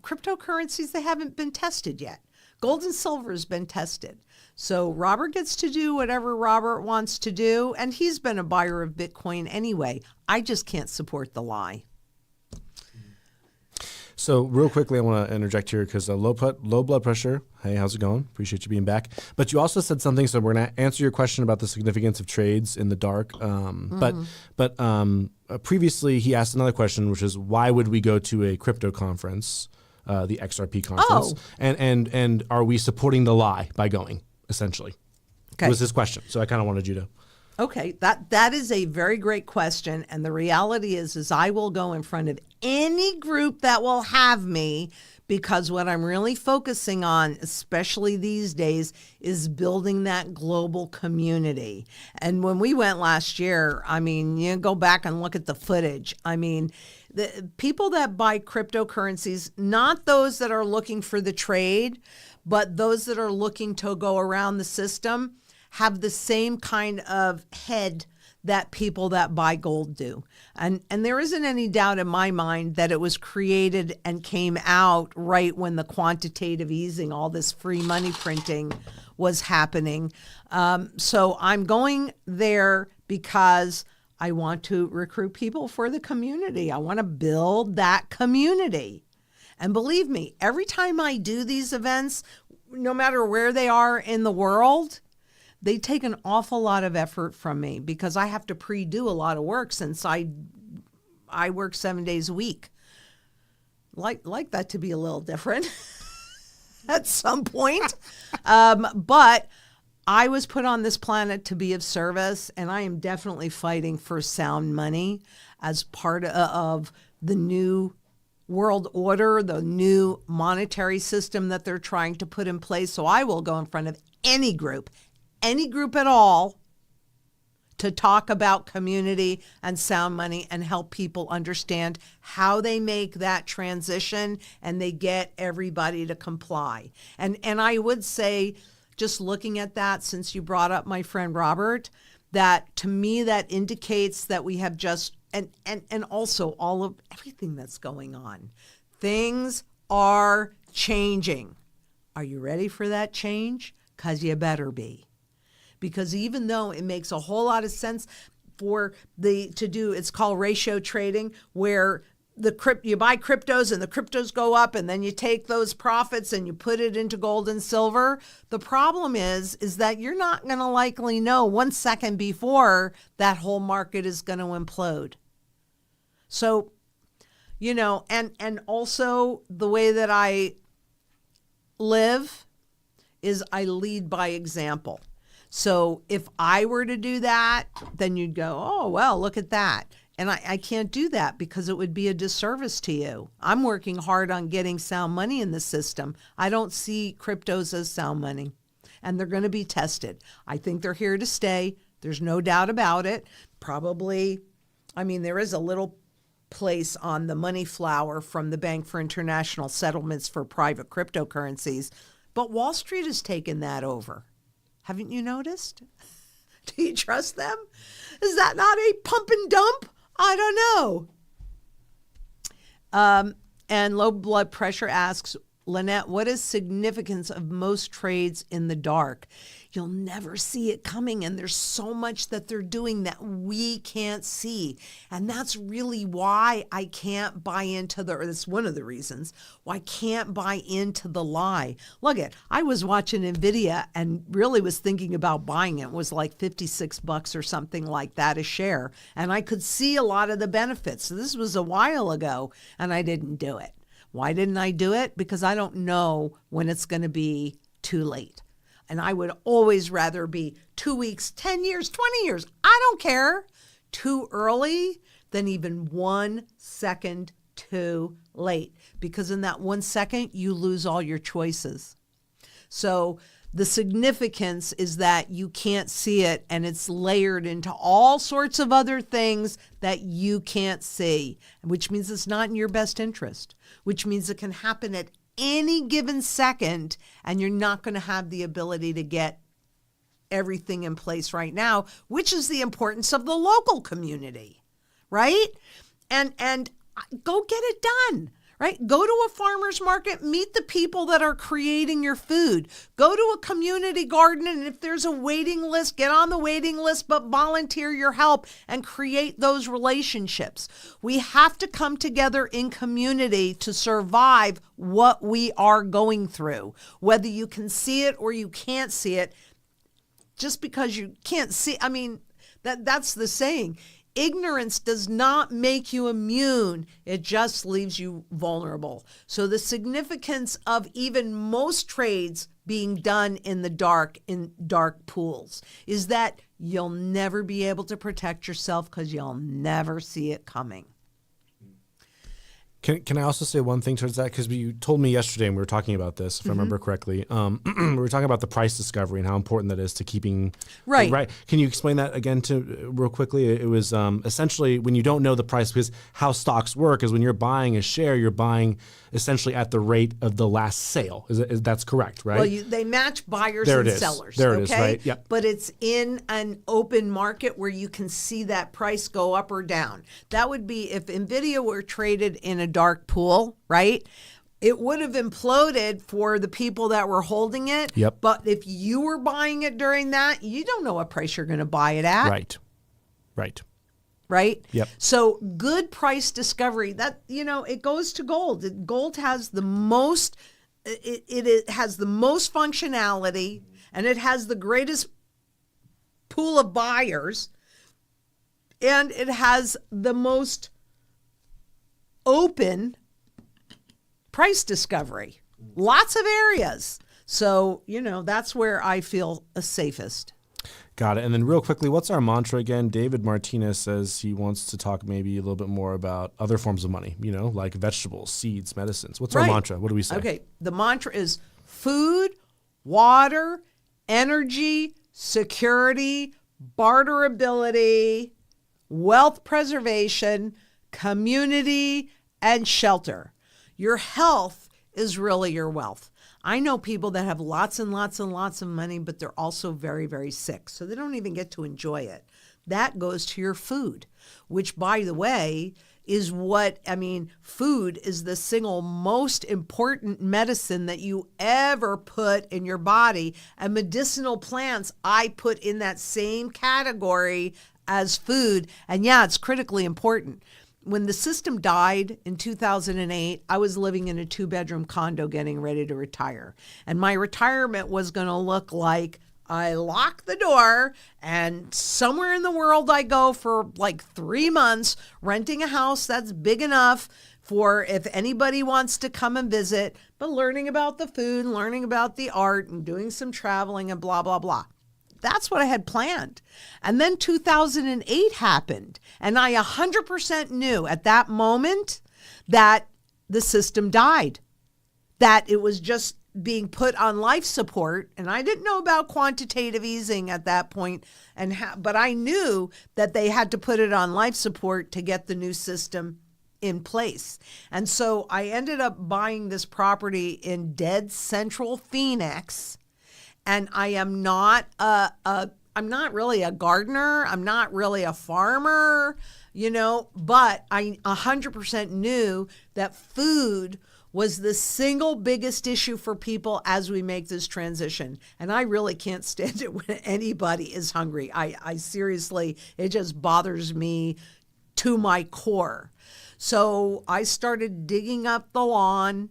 [SPEAKER 1] cryptocurrencies, they haven't been tested yet. Gold and silver has been tested. So Robert gets to do whatever Robert wants to do, and he's been a buyer of Bitcoin anyway. I just can't support the lie.
[SPEAKER 2] So real quickly, I want to interject here because low blood pressure. Hey, how's it going? Appreciate you being back. But you also said something, so we're going to answer your question about the significance of trades in the dark. But previously, he asked another question, which is why would we go to a crypto conference, the XRP conference, and are we supporting the lie by going? Essentially, was his question. So I kind of wanted you to.
[SPEAKER 1] Okay, that is a very great question, and the reality is I will go in front of any group that will have me, because what I'm really focusing on, especially these days, is building that global community. And when we went last year, I mean, you go back and look at the footage. I mean, the people that buy cryptocurrencies, not those that are looking for the trade, but those that are looking to go around the system, have the same kind of head that people that buy gold do. And there isn't any doubt in my mind that it was created and came out right when the quantitative easing, all this free money printing was happening. So I'm going there because I want to recruit people for the community. I want to build that community. And believe me, every time I do these events, no matter where they are in the world, they take an awful lot of effort from me because I have to pre-do a lot of work since I work 7 days a week. Like that to be a little different at some point. But I was put on this planet to be of service, and I am definitely fighting for sound money as part of the new world order, the new monetary system that they're trying to put in place. So I will go in front of any group at all, to talk about community and sound money and help people understand how they make that transition and they get everybody to comply. And I would say, just looking at that, since you brought up my friend Robert, that to me that indicates that we have just, and also all of everything that's going on. Things are changing. Are you ready for that change? 'Cause you better be. Because even though it makes a whole lot of sense it's called ratio trading, where you buy cryptos and the cryptos go up and then you take those profits and you put it into gold and silver. The problem is that you're not going to likely know 1 second before that whole market is going to implode. So, and also the way that I live is I lead by example. So if I were to do that, then you'd go, oh, well, look at that. And I can't do that because it would be a disservice to you. I'm working hard on getting sound money in the system. I don't see cryptos as sound money, and they're going to be tested. I think they're here to stay. There's no doubt about it. Probably, there is a little place on the money flower from the Bank for International Settlements for private cryptocurrencies, but Wall Street has taken that over. Haven't you noticed? Do you trust them? Is that not a pump and dump? I don't know. And low blood pressure asks, Lynette, what is significance of most trades in the dark? You'll never see it coming, and there's so much that they're doing that we can't see. And that's really why I can't buy into that's one of the reasons why I can't buy into the lie. Look I was watching NVIDIA and really was thinking about buying it. It was like $56 or something like that a share. And I could see a lot of the benefits. So this was a while ago, and I didn't do it. Why didn't I do it? Because I don't know when it's going to be too late. And I would always rather be 2 weeks, 10 years, 20 years. I don't care. Too early than even 1 second too late. Because in that 1 second, you lose all your choices. So the significance is that you can't see it, and it's layered into all sorts of other things that you can't see, which means it's not in your best interest, which means it can happen at any given second, and you're not going to have the ability to get everything in place right now, which is the importance of the local community, right? And go get it done. Right? Go to a farmer's market, meet the people that are creating your food. Go to a community garden, and if there's a waiting list, get on the waiting list, but volunteer your help and create those relationships. We have to come together in community to survive what we are going through. Whether you can see it or you can't see it, just because you can't see, I mean, that's the saying. Ignorance does not make you immune. It just leaves you vulnerable. So the significance of even most trades being done in the dark, in dark pools, is that you'll never be able to protect yourself because you'll never see it coming.
[SPEAKER 2] Can I also say one thing towards that? Because you told me yesterday, and we were talking about this, if I remember correctly, we were talking about the price discovery and how important that is to keeping right. Can you explain that again real quickly? It was essentially when you don't know the price, because how stocks work is when you're buying a share, you're buying essentially at the rate of the last sale. That's correct, right?
[SPEAKER 1] Well, they match buyers and sellers.
[SPEAKER 2] There it is, right? Yep.
[SPEAKER 1] But it's in an open market where you can see that price go up or down. That would be if NVIDIA were traded in a dark pool, right? It would have imploded for the people that were holding it.
[SPEAKER 2] Yep.
[SPEAKER 1] But if you were buying it during that, you don't know what price you're going to buy it at. Right?
[SPEAKER 2] Yep.
[SPEAKER 1] So good price discovery, that, it goes to gold. Gold has the most, it has the most functionality, and it has the greatest pool of buyers, and it has the most open price discovery. Lots of areas. So, that's where I feel safest.
[SPEAKER 2] Got it. And then real quickly, what's our mantra again? David Martinez says he wants to talk maybe a little bit more about other forms of money, like vegetables, seeds, medicines. What's our mantra? What do we say?
[SPEAKER 1] Okay. The mantra is food, water, energy, security, barterability, wealth preservation, community, and shelter. Your health is really your wealth. I know people that have lots and lots and lots of money, but they're also very, very sick. So they don't even get to enjoy it. That goes to your food, which, by the way, is food is the single most important medicine that you ever put in your body. And medicinal plants, I put in that same category as food. And yeah, it's critically important. When the system died in 2008, I was living in a 2-bedroom condo getting ready to retire. And my retirement was going to look like I lock the door and somewhere in the world I go for like 3 months, renting a house that's big enough for if anybody wants to come and visit, but learning about the food, learning about the art, and doing some traveling and blah, blah, blah. That's what I had planned. And then 2008 happened. And I 100% knew at that moment that the system died, that it was just being put on life support. And I didn't know about quantitative easing at that point, but I knew that they had to put it on life support to get the new system in place. And so I ended up buying this property in dead central Phoenix. And I am not I'm not really a gardener. I'm not really a farmer, but I 100% knew that food was the single biggest issue for people as we make this transition. And I really can't stand it when anybody is hungry. I seriously, it just bothers me to my core. So I started digging up the lawn,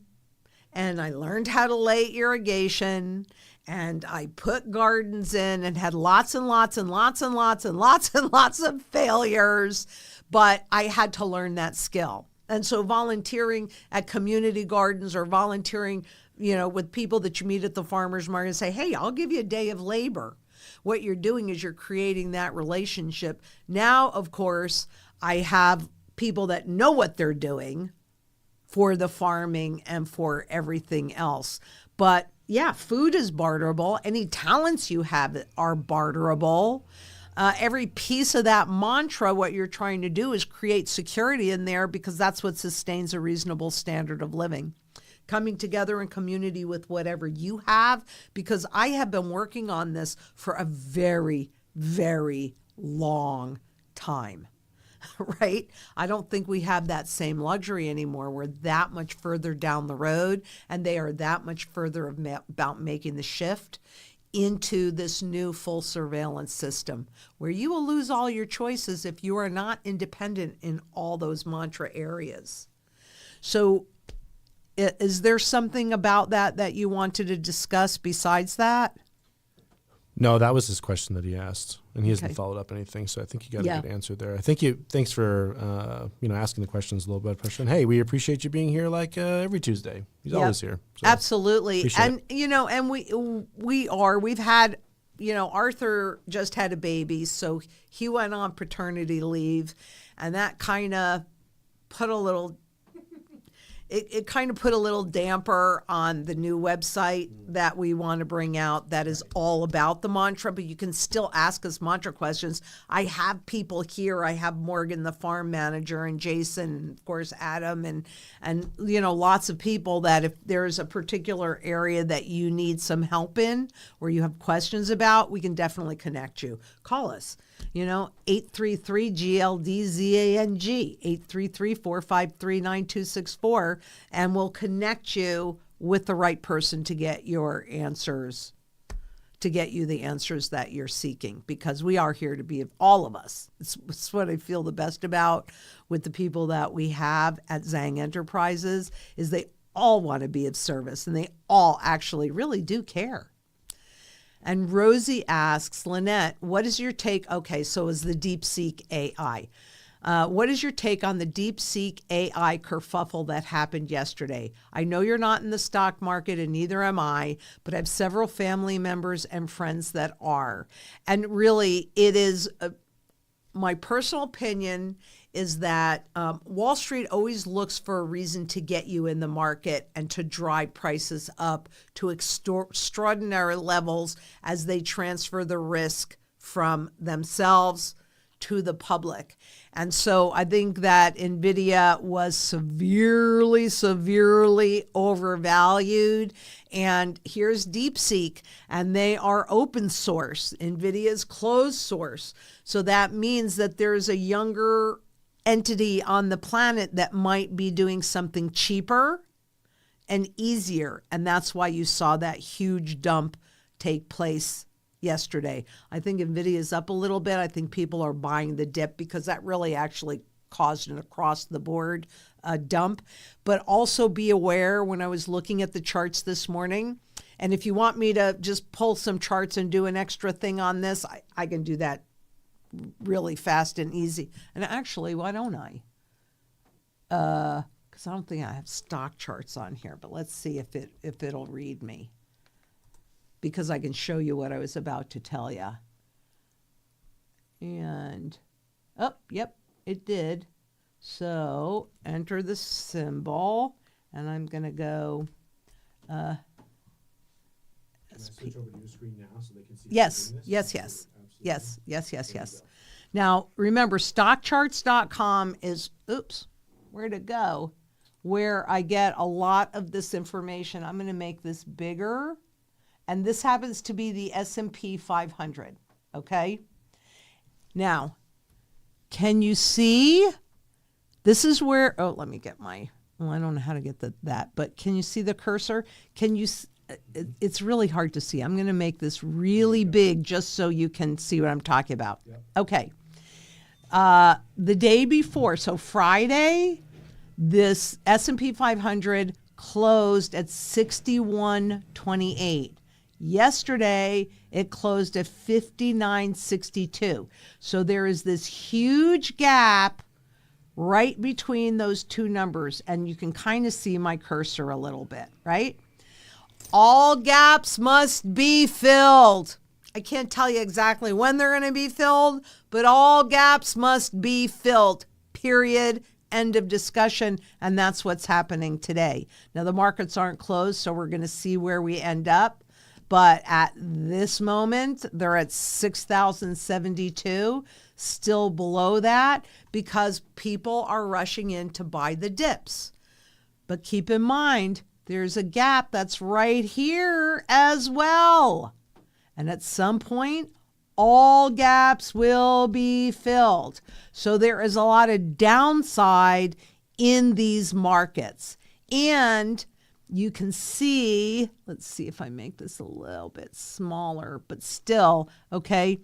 [SPEAKER 1] and I learned how to lay irrigation. And I put gardens in and had lots and lots and lots and lots and lots and lots of failures, but I had to learn that skill. And so volunteering at community gardens or volunteering with people that you meet at the farmer's market and say, hey, I'll give you a day of labor. What you're doing is you're creating that relationship. Now, of course, I have people that know what they're doing for the farming and for everything else. But yeah, food is barterable. Any talents you have are barterable. Every piece of that mantra, what you're trying to do is create security in there, because that's what sustains a reasonable standard of living. Coming together in community with whatever you have, because I have been working on this for a very, very long time. Right? I don't think we have that same luxury anymore. We're that much further down the road, and they are that much further about making the shift into this new full surveillance system, where you will lose all your choices if you are not independent in all those mantra areas. So is there something about that you wanted to discuss besides that?
[SPEAKER 2] No, that was his question that he asked, and he hasn't followed up anything. So I think you got a good answer there. Thanks for asking the questions a little bit. And hey, we appreciate you being here every Tuesday. He's always here. So
[SPEAKER 1] absolutely, and and we've had Arthur just had a baby, so he went on paternity leave, and that kind of put a little. It kind of put a little damper on the new website that we want to bring out that is all about the mantra, but you can still ask us mantra questions. I have people here. I have Morgan, the farm manager, and Jason, and of course, Adam, and lots of people that if there's a particular area that you need some help in or you have questions about, we can definitely connect you. Call us. 833-GLDZANG, 833-453-9264, and we'll connect you with the right person to get your answers, to get you the answers that you're seeking, because we are here to be all of us. It's what I feel the best about with the people that we have at Zang Enterprises is they all want to be of service, and they all actually really do care. And Rosie asks, Lynette, what is your take? Okay, so is the DeepSeek AI. What is your take on the DeepSeek AI kerfuffle that happened yesterday? I know you're not in the stock market, and neither am I, but I have several family members and friends that are. And really, it is my personal opinion is that Wall Street always looks for a reason to get you in the market and to drive prices up to extraordinary levels as they transfer the risk from themselves to the public. And so I think that NVIDIA was severely overvalued. And here's DeepSeek, and they are open source. NVIDIA is closed source. So that means that there's a younger entity on the planet that might be doing something cheaper and easier. And that's why you saw that huge dump take place yesterday. I think NVIDIA is up a little bit. I think people are buying the dip because that really actually caused an across the board dump. But also be aware when I was looking at the charts this morning, and if you want me to just pull some charts and do an extra thing on this, I can do that really fast and easy. And actually, why don't I? Because I don't think I have stock charts on here, but let's see if it'll read me, because I can show you what I was about to tell you. And, yep, it did. So enter the symbol, and I'm going to go.
[SPEAKER 2] Can I switch over to your screen now so they can see?
[SPEAKER 1] Yes. Now, remember, stockcharts.com is, where'd it go? Where I get a lot of this information. I'm going to make this bigger. And this happens to be the S&P 500, okay? Now, can you see? This is where, let me get I don't know how to get that, but can you see the cursor? It's really hard to see. I'm going to make this really big just so you can see what I'm talking about. Yep. Okay. The day before, so Friday, this S&P 500 closed at 61.28. Yesterday, it closed at 59.62. So there is this huge gap right between those two numbers, and you can kind of see my cursor a little bit, right? All gaps must be filled. I can't tell you exactly when they're going to be filled, but all gaps must be filled, period. End of discussion. And that's what's happening today. Now, the markets aren't closed, so we're going to see where we end up. But at this moment, they're at 6,072, still below that because people are rushing in to buy the dips. But keep in mind, there's a gap that's right here as well. And at some point, all gaps will be filled. So there is a lot of downside in these markets. And you can see, let's see if I make this a little bit smaller, but still, okay,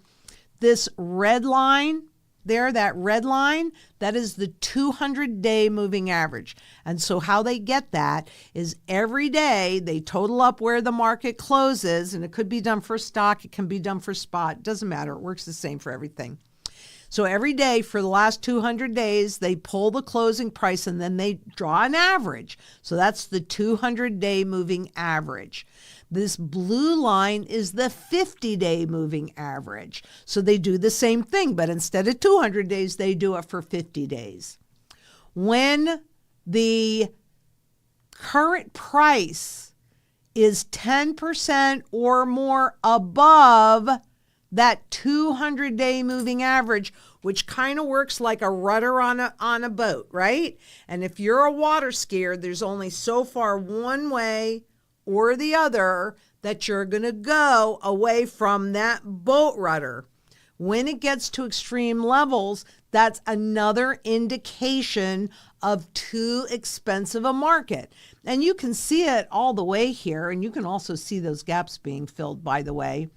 [SPEAKER 1] this red line there, that red line, that is the 200-day moving average. And so how they get that is every day they total up where the market closes, and it could be done for stock, it can be done for spot, it doesn't matter, it works the same for everything. So every day for the last 200 days, they pull the closing price and then they draw an average. So that's the 200-day moving average. This blue line is the 50-day moving average. So they do the same thing, but instead of 200 days, they do it for 50 days. When the current price is 10% or more above that 200-day moving average, which kind of works like a rudder on a boat, right? And if you're a water skier, there's only so far one way or the other that you're going to go away from that boat rudder. When it gets to extreme levels, that's another indication of too expensive a market. And you can see it all the way here, and you can also see those gaps being filled, by the way.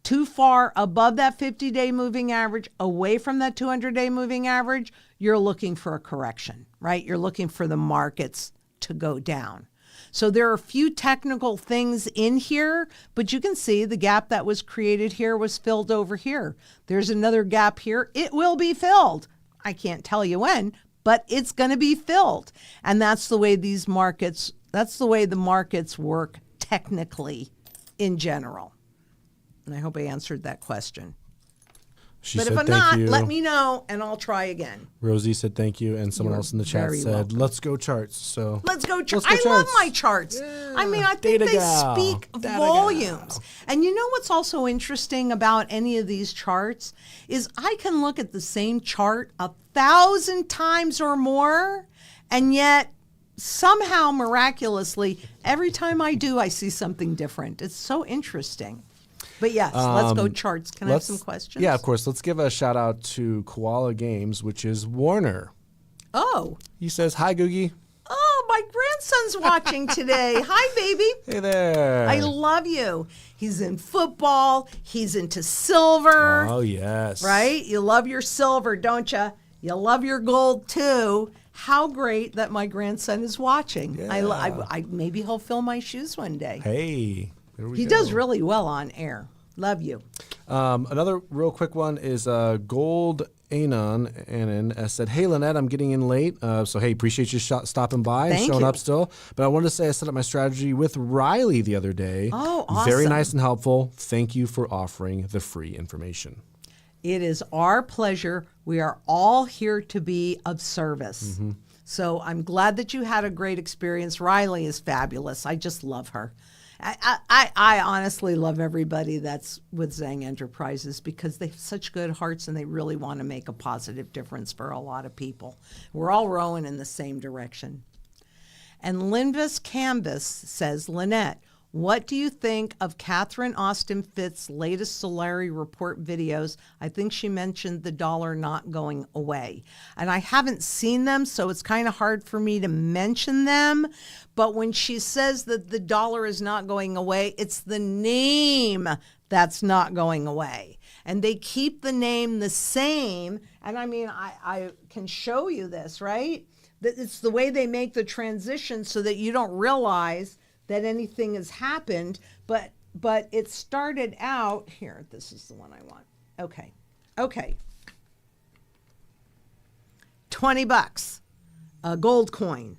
[SPEAKER 1] Too far above that 50-day moving average, away from that 200-day moving average, you're looking for a correction, right? You're looking for the markets to go down. So there are a few technical things in here, but you can see the gap that was created here was filled over here. There's another gap here. It will be filled. I can't tell you when, but it's going to be filled. And that's the way the markets work technically in general. And I hope I answered that question. But if I'm not, let me know and I'll try again.
[SPEAKER 2] Rosie said thank you, and someone else in the chat said,
[SPEAKER 1] welcome.
[SPEAKER 2] let's go charts. So
[SPEAKER 1] let's go charts. I love my charts. Yeah. I mean, I think they speak volumes. And you know what's also interesting about any of these charts is I can look at the same chart 1,000 times or more, and yet somehow miraculously, every time I do, I see something different. It's so interesting. But yes, let's go charts. Can I have some questions?
[SPEAKER 2] Yeah, of course. Let's give a shout out to Koala Games, which is Warner.
[SPEAKER 1] Oh.
[SPEAKER 2] He says, hi, Googie.
[SPEAKER 1] Oh, my grandson's watching today. Hi, baby.
[SPEAKER 2] Hey there.
[SPEAKER 1] I love you. He's in football. He's into silver.
[SPEAKER 2] Oh, yes.
[SPEAKER 1] Right? You love your silver, don't you? You love your gold, too. How great that my grandson is watching. Yeah. I maybe he'll fill my shoes one day.
[SPEAKER 2] Hey.
[SPEAKER 1] He does really well on air. Love you.
[SPEAKER 2] Another real quick one is Gold Anon said, hey, Lynette, I'm getting in late. So, hey, appreciate you stopping by and showing up still. But I wanted to say I set up my strategy with Riley the other day.
[SPEAKER 1] Oh, awesome.
[SPEAKER 2] Very nice and helpful. Thank you for offering the free information.
[SPEAKER 1] It is our pleasure. We are all here to be of service. Mm-hmm. So I'm glad that you had a great experience. Riley is fabulous. I just love her. I honestly love everybody that's with Zang Enterprises because they have such good hearts and they really want to make a positive difference for a lot of people. We're all rowing in the same direction. And Linvis Canvas says, Lynette, what do you think of Catherine Austin Fitt's latest Solari report videos? I think she mentioned the dollar not going away. And I haven't seen them, so it's kind of hard for me to mention them. But when she says that the dollar is not going away, it's the name that's not going away. And they keep the name the same. And I mean, I can show you this, right? It's the way they make the transition so that you don't realize that anything has happened, but it started out here. This is the one I want. Okay. $20, a gold coin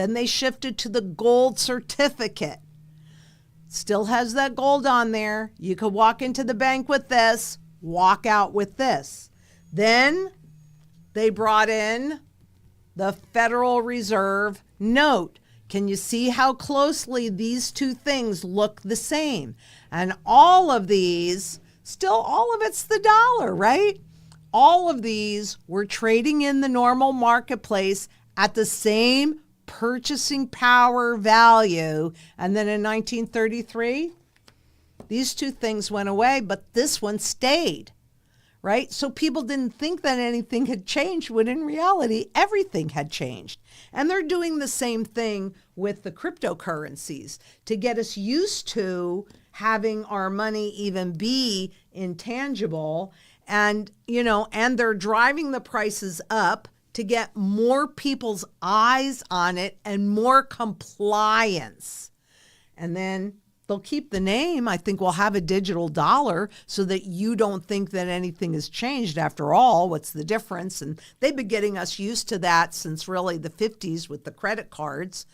[SPEAKER 1] Then they shifted to the gold certificate. Still has that gold on there. You could walk into the bank with this, walk out with this. Then they brought in the Federal Reserve note. Can you see how closely these two things look the same? And all of these, still all of it's the dollar, right? All of these were trading in the normal marketplace at the same purchasing power value. And then in 1933, these two things went away, but this one stayed, right? So people didn't think that anything had changed when in reality, everything had changed. And they're doing the same thing with the cryptocurrencies to get us used to having our money even be intangible. And, and they're driving the prices up to get more people's eyes on it and more compliance. And then they'll keep the name. I think we'll have a digital dollar so that you don't think that anything has changed. After all, what's the difference? And they've been getting us used to that since really the 50s with the credit cards.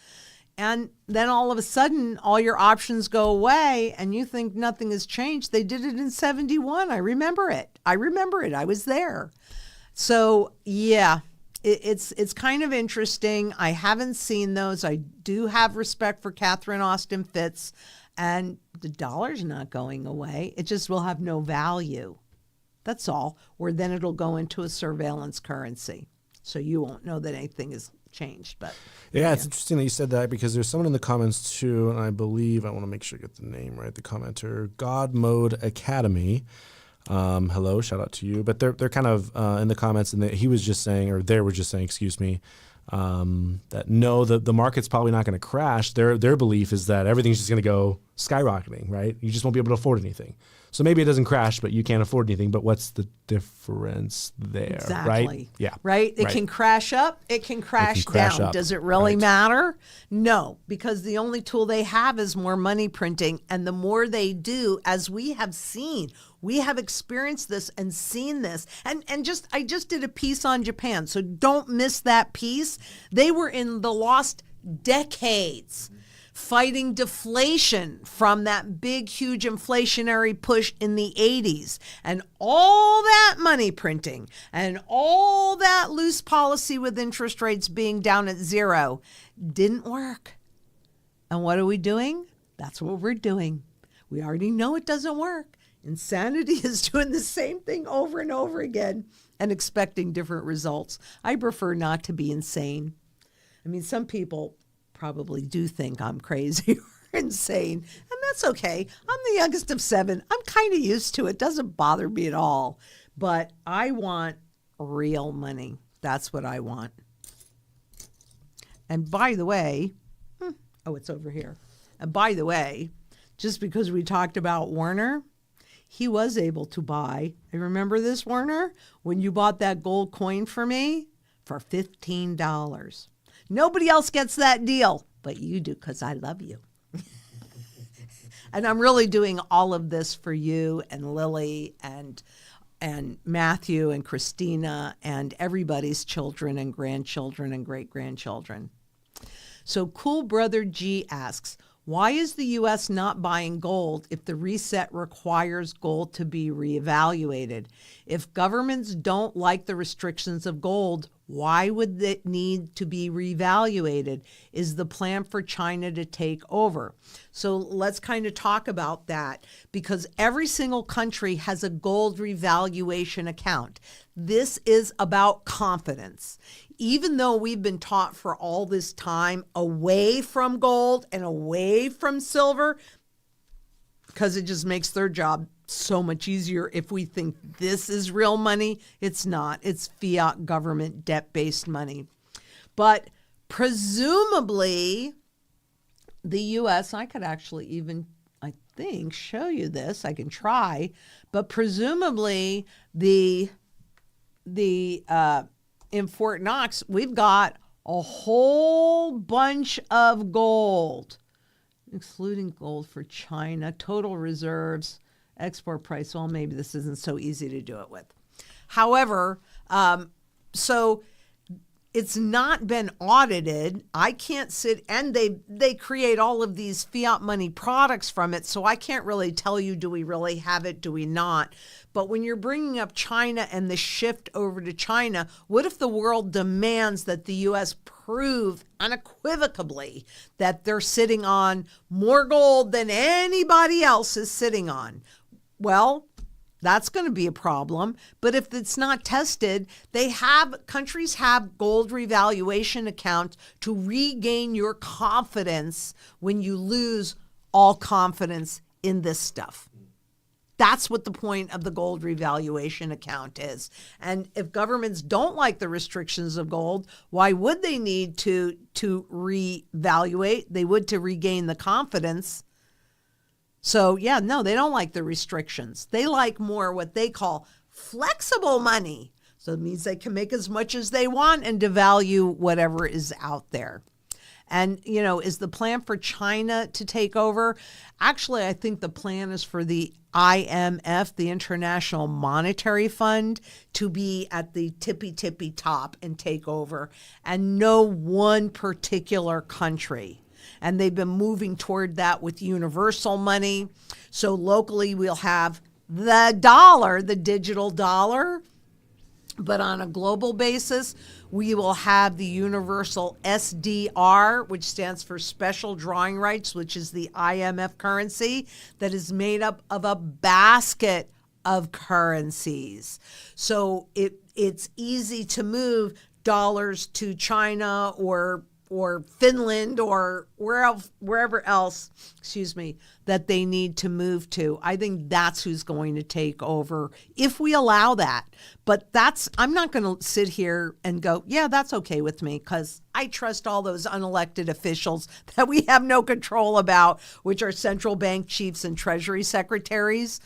[SPEAKER 1] And then all of a sudden, all your options go away and you think nothing has changed. They did it in 71. I remember it. I was there. So, yeah. It's kind of interesting. I haven't seen those. I do have respect for Catherine Austin Fitts, and the dollar's not going away. It just will have no value. That's all. Or then it'll go into a surveillance currency. So you won't know that anything has changed. But
[SPEAKER 2] yeah, it's interesting that you said that because there's someone in the comments too, and I believe, I want to make sure I get the name right, the commenter, God Mode Academy. Hello, shout out to you. But they're kind of in the comments, and he was just saying, or they were just saying, excuse me, that no, the market's probably not going to crash. Their belief is that everything's just going to go skyrocketing, right? You just won't be able to afford anything. So maybe it doesn't crash, but you can't afford anything. But what's the difference there,
[SPEAKER 1] exactly.
[SPEAKER 2] right? Yeah.
[SPEAKER 1] Right? It can crash up. It can crash down.
[SPEAKER 2] Up.
[SPEAKER 1] Does it really matter? No, because the only tool they have is more money printing. And the more they do, as we have seen, we have experienced this and seen this. And I just did a piece on Japan. So don't miss that piece. They were in the lost decades fighting deflation from that big, huge inflationary push in the 80s. And all that money printing and all that loose policy with interest rates being down at zero didn't work. And what are we doing? That's what we're doing. We already know it doesn't work. Insanity is doing the same thing over and over again and expecting different results. I prefer not to be insane. I mean, some people probably do think I'm crazy or insane, and that's okay. I'm the youngest of 7. I'm kind of used to it. Doesn't bother me at all. But I want real money. That's what I want. And by the way, it's over here. And by the way, just because we talked about Warner, he was able to buy, I remember this, Warner, when you bought that gold coin for me for $15. Nobody else gets that deal, but you do because I love you. And I'm really doing all of this for you and Lily and Matthew and Christina and everybody's children and grandchildren and great-grandchildren. So Cool Brother G asks, why is the U.S. not buying gold if the reset requires gold to be reevaluated? If governments don't like the restrictions of gold, why would it need to be reevaluated? Is the plan for China to take over? So let's kind of talk about that, because every single country has a gold revaluation account. This is about confidence. Even though we've been taught for all this time away from gold and away from silver, because it just makes their job so much easier. If we think this is real money, it's not. It's fiat government debt-based money. But presumably the U.S., I could actually even, I think, show you this. I can try. But presumably in Fort Knox, we've got a whole bunch of gold, excluding gold for China, total reserves, export price. Well, maybe this isn't so easy to do it with. However, so it's not been audited. I can't sit, and they create all of these fiat money products from it. So I can't really tell you, do we really have it? Do we not? But when you're bringing up China and the shift over to China, what if the world demands that the U.S. prove unequivocally that they're sitting on more gold than anybody else is sitting on? Well, that's going to be a problem. But if it's not tested, countries have gold revaluation accounts to regain your confidence when you lose all confidence in this stuff. That's what the point of the gold revaluation account is. And if governments don't like the restrictions of gold, why would they need to reevaluate? They would to regain the confidence. So yeah, no, they don't like the restrictions. They like more what they call flexible money. So it means they can make as much as they want and devalue whatever is out there. And, is the plan for China to take over? Actually, I think the plan is for the IMF, the International Monetary Fund, to be at the tippy top and take over, and no one particular country. And they've been moving toward that with universal money. So locally, we'll have the dollar, the digital dollar. But on a global basis, we will have the universal SDR, which stands for special drawing rights, which is the IMF currency that is made up of a basket of currencies. So it's easy to move dollars to China or Finland or wherever else, that they need to move to. I think that's who's going to take over if we allow that. But I'm not going to sit here and go, yeah, that's okay with me, because I trust all those unelected officials that we have no control about, which are central bank chiefs and treasury secretaries,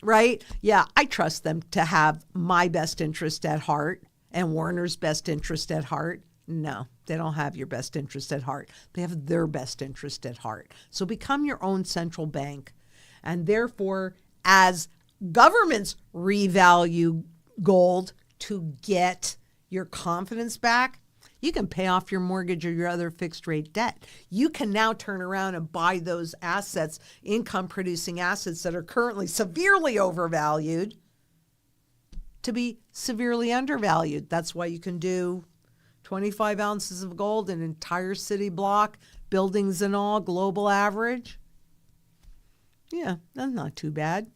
[SPEAKER 1] right? Yeah, I trust them to have my best interest at heart and Warner's best interest at heart. No, they don't have your best interest at heart. They have their best interest at heart. So become your own central bank. And therefore, as governments revalue gold to get your confidence back, you can pay off your mortgage or your other fixed rate debt. You can now turn around and buy those assets, income producing assets that are currently severely overvalued, to be severely undervalued. That's why you can do 25 ounces of gold, an entire city block, buildings and all, global average. Yeah, that's not too bad.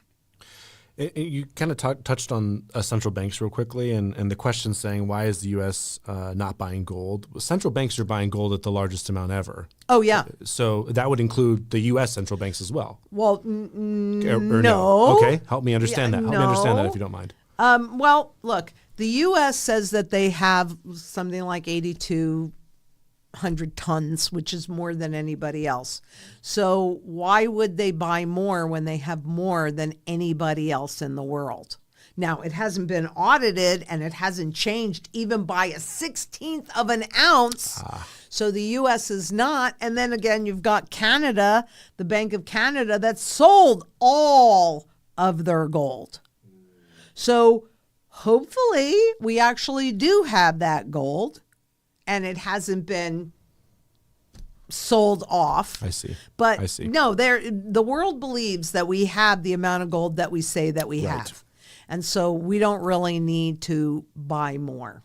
[SPEAKER 2] You kind of touched on central banks real quickly, and the question saying, why is the U.S. Not buying gold? Well, central banks are buying gold at the largest amount ever.
[SPEAKER 1] Oh, yeah.
[SPEAKER 2] So that would include the U.S. central banks as well.
[SPEAKER 1] Well,
[SPEAKER 2] Or
[SPEAKER 1] no.
[SPEAKER 2] Okay, help me understand that. Help me understand that if you don't mind.
[SPEAKER 1] Well, look, the U.S. says that they have something like 8,200 tons, which is more than anybody else. So why would they buy more when they have more than anybody else in the world? Now, it hasn't been audited and it hasn't changed even by a 16th of an ounce. So the U.S. is not. And then again, you've got Canada, the Bank of Canada, that sold all of their gold. So hopefully we actually do have that gold and it hasn't been sold off.
[SPEAKER 2] I see.
[SPEAKER 1] But
[SPEAKER 2] I see.
[SPEAKER 1] No, the world believes that we have the amount of gold that we say that we have. And so we don't really need to buy more.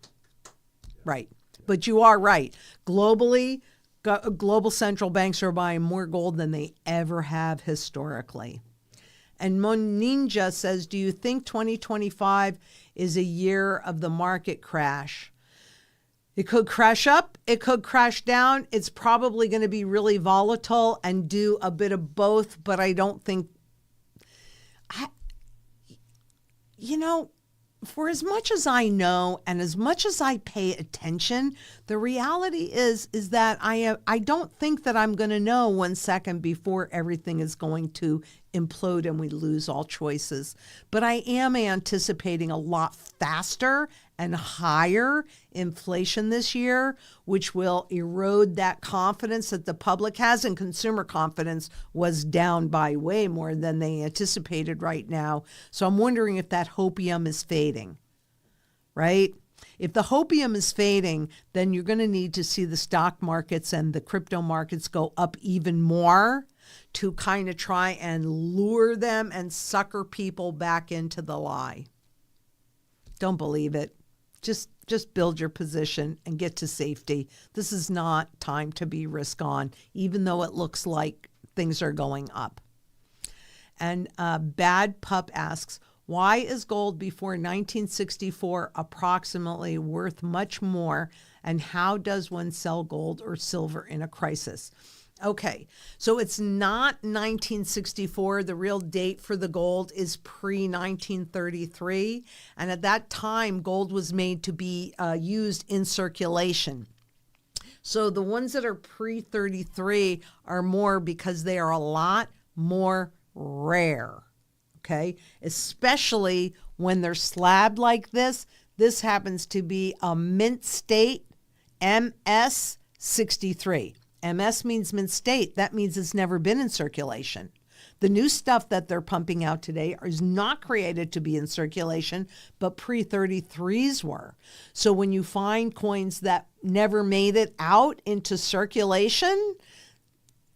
[SPEAKER 1] Right. But you are right. Globally, global central banks are buying more gold than they ever have historically. And Mon Ninja says, do you think 2025 is a year of the market crash? It could crash up. It could crash down. It's probably going to be really volatile and do a bit of both. But I don't think, for as much as I know and as much as I pay attention, the reality is that I don't think that I'm going to know 1 second before everything is going to implode and we lose all choices. But I am anticipating a lot faster and higher inflation this year, which will erode that confidence that the public has, and consumer confidence was down by way more than they anticipated right now. So I'm wondering if that hopium is fading, right? If the hopium is fading, then you're going to need to see the stock markets and the crypto markets go up even more to kind of try and lure them and sucker people back into the lie. Don't believe it. Just build your position and get to safety. This is not time to be risk on, even though it looks like things are going up. And Bad Pup asks, why is gold before 1964 approximately worth much more? And how does one sell gold or silver in a crisis? Okay, so it's not 1964. The real date for the gold is pre-1933. And at that time, gold was made to be used in circulation. So the ones that are pre-33 are more because they are a lot more rare. Okay, especially when they're slabbed like this. This happens to be a mint state MS 63. MS means mint state. That means it's never been in circulation. The new stuff that they're pumping out today is not created to be in circulation, but pre-33s were. So when you find coins that never made it out into circulation,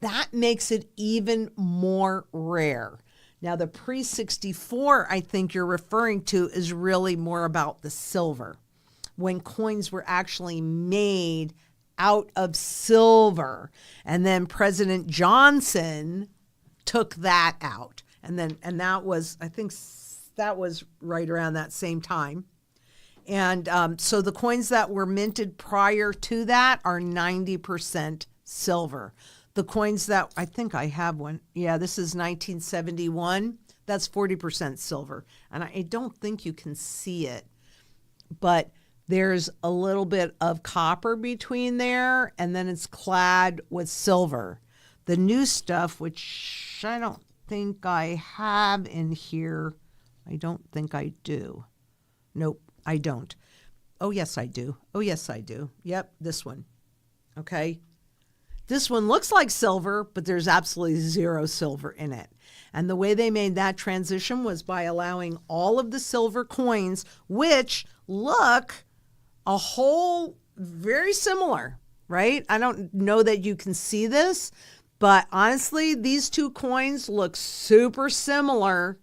[SPEAKER 1] that makes it even more rare. Now, the pre-64, I think you're referring to, is really more about the silver, when coins were actually made out of silver. And then President Johnson took that out. And that was, I think that was right around that same time. And so the coins that were minted prior to that are 90% silver. The coins that, I think I have one. Yeah, this is 1971. That's 40% silver. And I don't think you can see it, but there's a little bit of copper between there, and then it's clad with silver. The new stuff, which I don't think I have in here. I don't think I do. Nope, I don't. Oh, yes, I do. Oh, yes, I do. Yep, this one. Okay. This one looks like silver, but there's absolutely zero silver in it. And the way they made that transition was by allowing all of the silver coins, which look a whole very similar, right? I don't know that you can see this, but honestly, these two coins look super similar.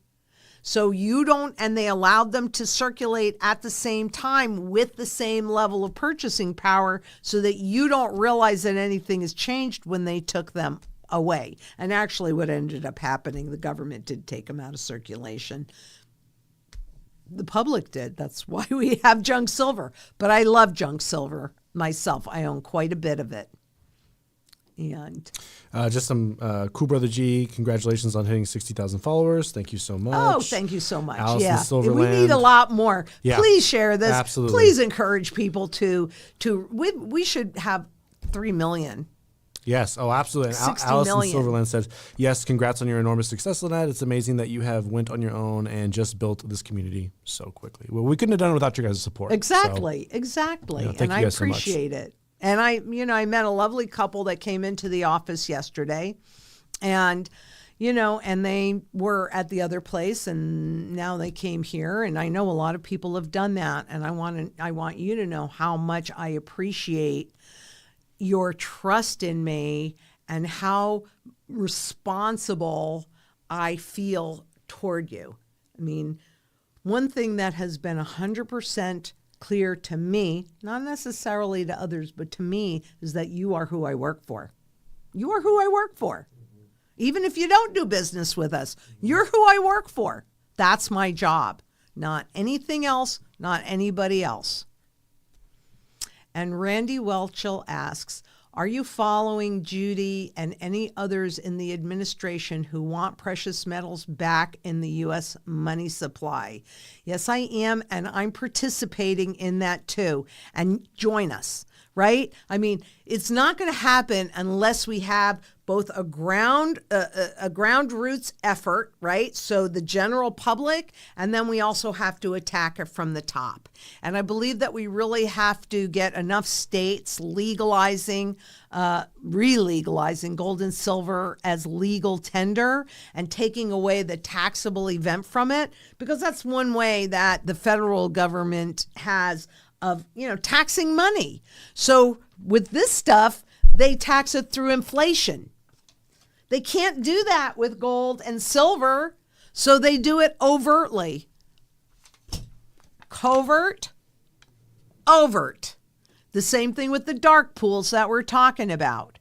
[SPEAKER 1] So you don't, and they allowed them to circulate at the same time with the same level of purchasing power so that you don't realize that anything has changed when they took them away. And actually what ended up happening, the government did take them out of circulation. The public did. That's why we have junk silver. But I love junk silver myself. I own quite a bit of it. And
[SPEAKER 2] just some Cool Brother G, congratulations on hitting 60,000 followers. Thank you so much.
[SPEAKER 1] Oh, thank you so much.
[SPEAKER 2] Allison
[SPEAKER 1] Yeah,
[SPEAKER 2] Silverland.
[SPEAKER 1] we need a lot more.
[SPEAKER 2] Yeah.
[SPEAKER 1] Please share this.
[SPEAKER 2] Absolutely.
[SPEAKER 1] Please encourage people to we should have 3 million.
[SPEAKER 2] Yes. Oh, absolutely. And
[SPEAKER 1] 60
[SPEAKER 2] Allison
[SPEAKER 1] million.
[SPEAKER 2] Silverland says, yes, congrats on your enormous success, Lynette. It's amazing that you have went on your own and just built this community so quickly. Well, we couldn't have done it without your guys' support.
[SPEAKER 1] Exactly.
[SPEAKER 2] So,
[SPEAKER 1] exactly.
[SPEAKER 2] thank
[SPEAKER 1] And
[SPEAKER 2] you
[SPEAKER 1] I
[SPEAKER 2] guys so much.
[SPEAKER 1] appreciate it. And I met a lovely couple that came into the office yesterday, and and they were at the other place, and now they came here. And I know a lot of people have done that, and I want you to know how much I appreciate your trust in me and how responsible I feel toward you. I mean, one thing that has been 100% clear to me, not necessarily to others, but to me, is that you are who I work for. You are who I work for. Even if you don't do business with us, you're who I work for. That's my job. Not anything else, not anybody else. And Randy Welchel asks, are you following Judy and any others in the administration who want precious metals back in the U.S. money supply? Yes, I am, and I'm participating in that too. And join us, right? I mean, it's not going to happen unless we have both a ground roots effort, right? So the general public, and then we also have to attack it from the top. And I believe that we really have to get enough states legalizing, re-legalizing gold and silver as legal tender and taking away the taxable event from it, because that's one way that the federal government has of, taxing money. So with this stuff, they tax it through inflation. They can't do that with gold and silver, so they do it overtly. Covert, overt. The same thing with the dark pools that we're talking about.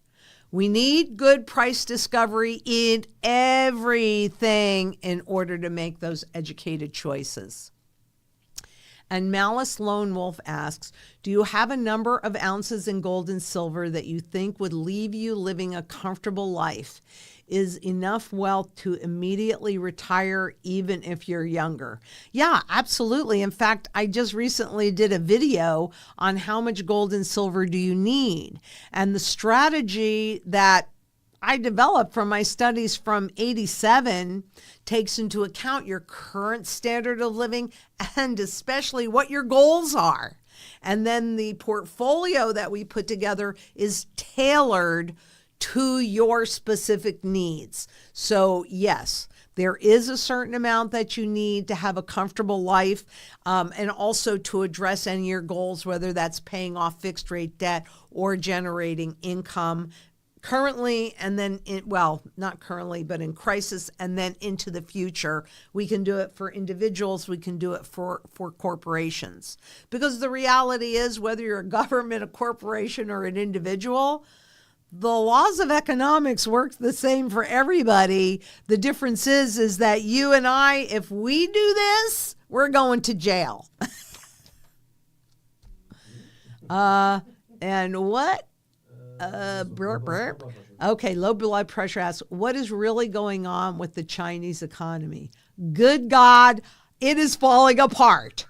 [SPEAKER 1] We need good price discovery in everything in order to make those educated choices. And Malice Lone Wolf asks, do you have a number of ounces in gold and silver that you think would leave you living a comfortable life? Is enough wealth to immediately retire even if you're younger? Yeah, absolutely. In fact, I just recently did a video on how much gold and silver do you need. And the strategy that I developed from my studies from 87 takes into account your current standard of living and especially what your goals are. And then the portfolio that we put together is tailored to your specific needs. So yes, there is a certain amount that you need to have a comfortable life, and also to address any of your goals, whether that's paying off fixed rate debt or generating income currently, and then, not currently, but in crisis, and then into the future. We can do it for individuals. We can do it for corporations. Because the reality is, whether you're a government, a corporation, or an individual, the laws of economics work the same for everybody. The difference is that you and I, if we do this, we're going to jail. And what? Burp, burp. Okay, low blood pressure asks, what is really going on with the Chinese economy? Good God, it is falling apart.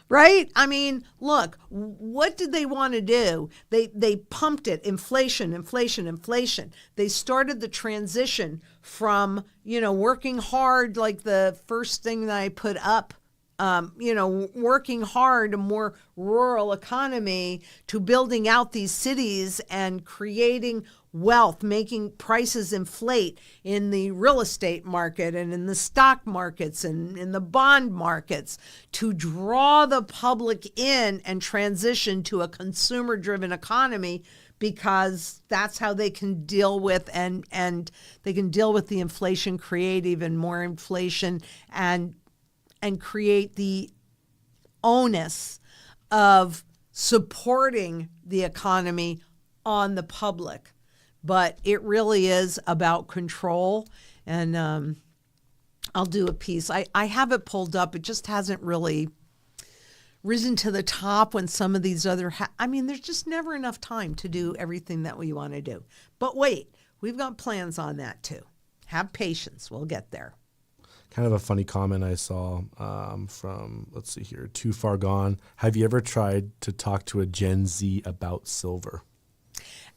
[SPEAKER 1] Right? I mean, look, what did they want to do? They pumped it, inflation. They started the transition from, working hard, like the first thing that I put up, working hard, a more rural economy, to building out these cities and creating wealth, making prices inflate in the real estate market and in the stock markets and in the bond markets to draw the public in and transition to a consumer-driven economy, because that's how they can deal with and they can deal with the inflation, create even more inflation, and create the onus of supporting the economy on the public. But it really is about control. And I'll do a piece. I have it pulled up. It just hasn't really risen to the top when some of these other... there's just never enough time to do everything that we want to do. But wait, we've got plans on that too. Have patience. We'll get there.
[SPEAKER 2] Kind of a funny comment I saw from, let's see here, Too Far Gone. Have you ever tried to talk to a Gen Z about silver?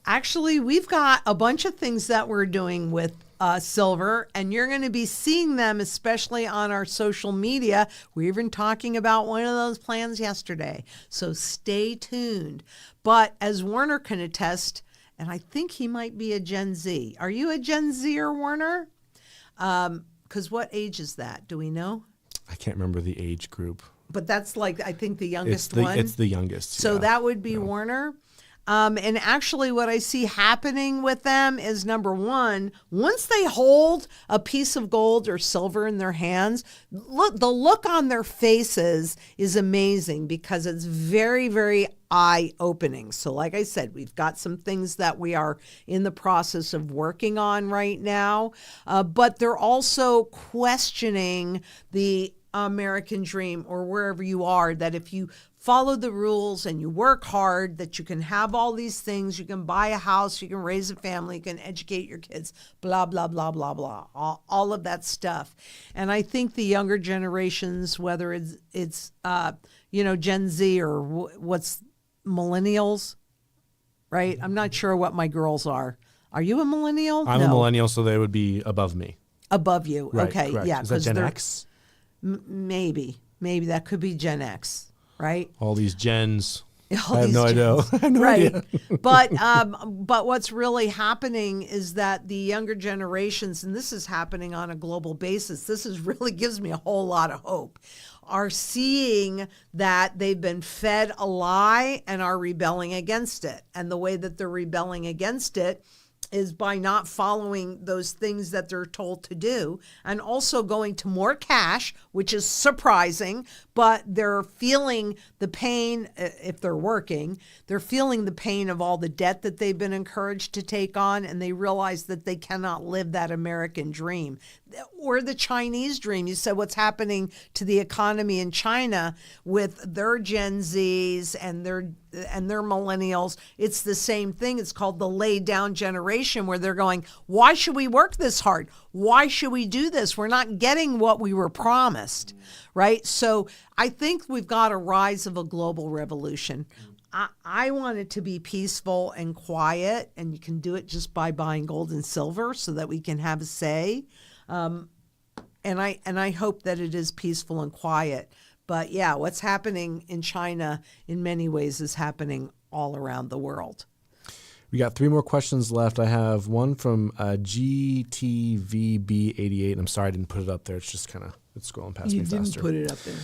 [SPEAKER 1] Actually, we've got a bunch of things that we're doing with silver, and you're going to be seeing them, especially on our social media. We were even talking about one of those plans yesterday. So stay tuned. But as Warner can attest, and I think he might be a Gen Z. Are you a Gen Zer, Warner? Because what age is that? Do we know?
[SPEAKER 2] I can't remember the age group.
[SPEAKER 1] But that's like, I think, the youngest one.
[SPEAKER 2] It's the youngest.
[SPEAKER 1] So that would be Warner. And actually what I see happening with them is, number one, once they hold a piece of gold or silver in their hands, the look on their faces is amazing, because it's very, very eye-opening. So like I said, we've got some things that we are in the process of working on right now, but they're also questioning the American dream, or wherever you are, that if you follow the rules and you work hard, that you can have all these things. You can buy a house, you can raise a family, you can educate your kids, blah, blah, blah, blah, blah, all of that stuff. And I think the younger generations, whether it's Gen Z or what's millennials, right? I'm not sure what my girls are. Are you a millennial?
[SPEAKER 2] I'm a millennial, so they would be above me.
[SPEAKER 1] Above you.
[SPEAKER 2] Right,
[SPEAKER 1] okay.
[SPEAKER 2] correct.
[SPEAKER 1] Yeah.
[SPEAKER 2] Is that Gen X?
[SPEAKER 1] Maybe that could be Gen X. Right?
[SPEAKER 2] All these gens. I have no idea.
[SPEAKER 1] But what's really happening is that the younger generations, and this is happening on a global basis, this really gives me a whole lot of hope, are seeing that they've been fed a lie and are rebelling against it. And the way that they're rebelling against it is by not following those things that they're told to do, and also going to more cash, which is surprising, but they're feeling the pain. If they're working, they're feeling the pain of all the debt that they've been encouraged to take on, and they realize that they cannot live that American dream or the Chinese dream. You said what's happening to the economy in China with their Gen Zs and their millennials. It's the same thing. It's called the lay down generation, where they're going, why should we work this hard? Why should we do this? We're not getting what we were promised, right? So I think we've got a rise of a global revolution. I want it to be peaceful and quiet, and you can do it just by buying gold and silver so that we can have a say. And I hope that it is peaceful and quiet. But yeah, what's happening in China in many ways is happening all around the world.
[SPEAKER 2] We got 3 more questions left. I have one from GTVB88. I'm sorry I didn't put it up there. It's just it's scrolling past me faster.
[SPEAKER 1] You didn't put it up there.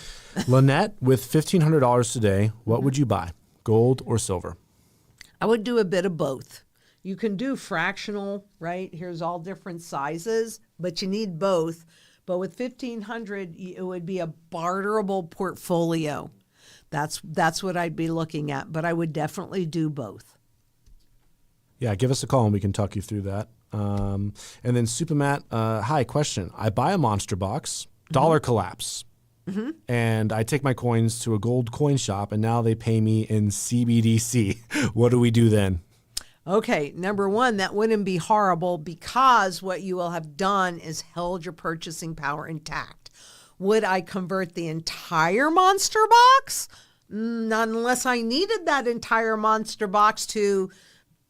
[SPEAKER 2] Lynette, with $1,500 today, what would you buy? Gold or silver?
[SPEAKER 1] I would do a bit of both. You can do fractional, right? Here's all different sizes, but you need both. But with $1,500, it would be a barterable portfolio. That's what I'd be looking at, but I would definitely do both.
[SPEAKER 2] Yeah, give us a call and we can talk you through that. And then Supermat, hi, question. I buy a monster box, dollar collapse, and I take my coins to a gold coin shop, and now they pay me in CBDC. What do we do then?
[SPEAKER 1] Okay, number one, that wouldn't be horrible, because what you will have done is held your purchasing power intact. Would I convert the entire monster box? Not unless I needed that entire monster box to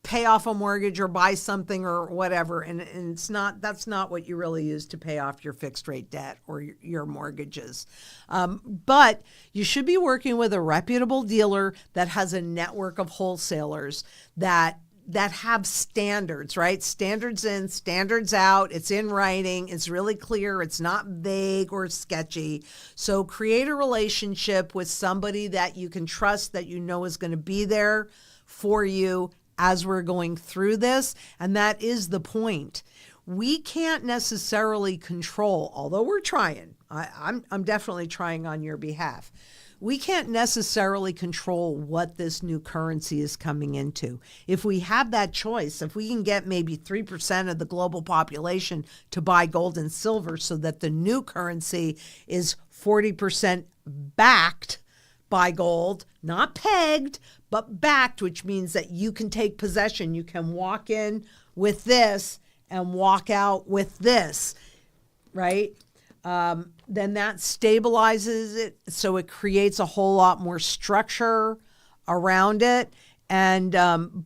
[SPEAKER 1] pay off a mortgage or buy something or whatever. And that's not what you really use to pay off your fixed rate debt or your mortgages. But you should be working with a reputable dealer that has a network of wholesalers that have standards, right? Standards in, standards out. It's in writing. It's really clear. It's not vague or sketchy. So create a relationship with somebody that you can trust, that you know is going to be there for you as we're going through this. And that is the point. We can't necessarily control, although we're trying. I'm definitely trying on your behalf. We can't necessarily control what this new currency is coming into. If we have that choice, if we can get maybe 3% of the global population to buy gold and silver so that the new currency is 40% backed by gold, not pegged, but backed, which means that you can take possession. You can walk in with this and walk out with this, right? Then that stabilizes it, so it creates a whole lot more structure around it. And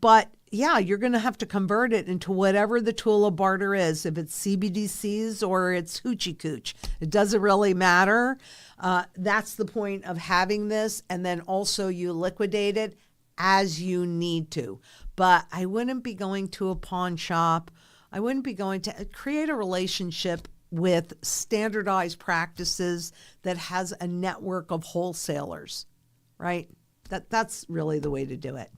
[SPEAKER 1] but yeah, you're going to have to convert it into whatever the tool of barter is, if it's CBDCs or it's hoochie cooch. It doesn't really matter. That's the point of having this. And then also you liquidate it as you need to. But I wouldn't be going to a pawn shop. I wouldn't be going to create a relationship with standardized practices that has a network of wholesalers, right? That's really the way to do it.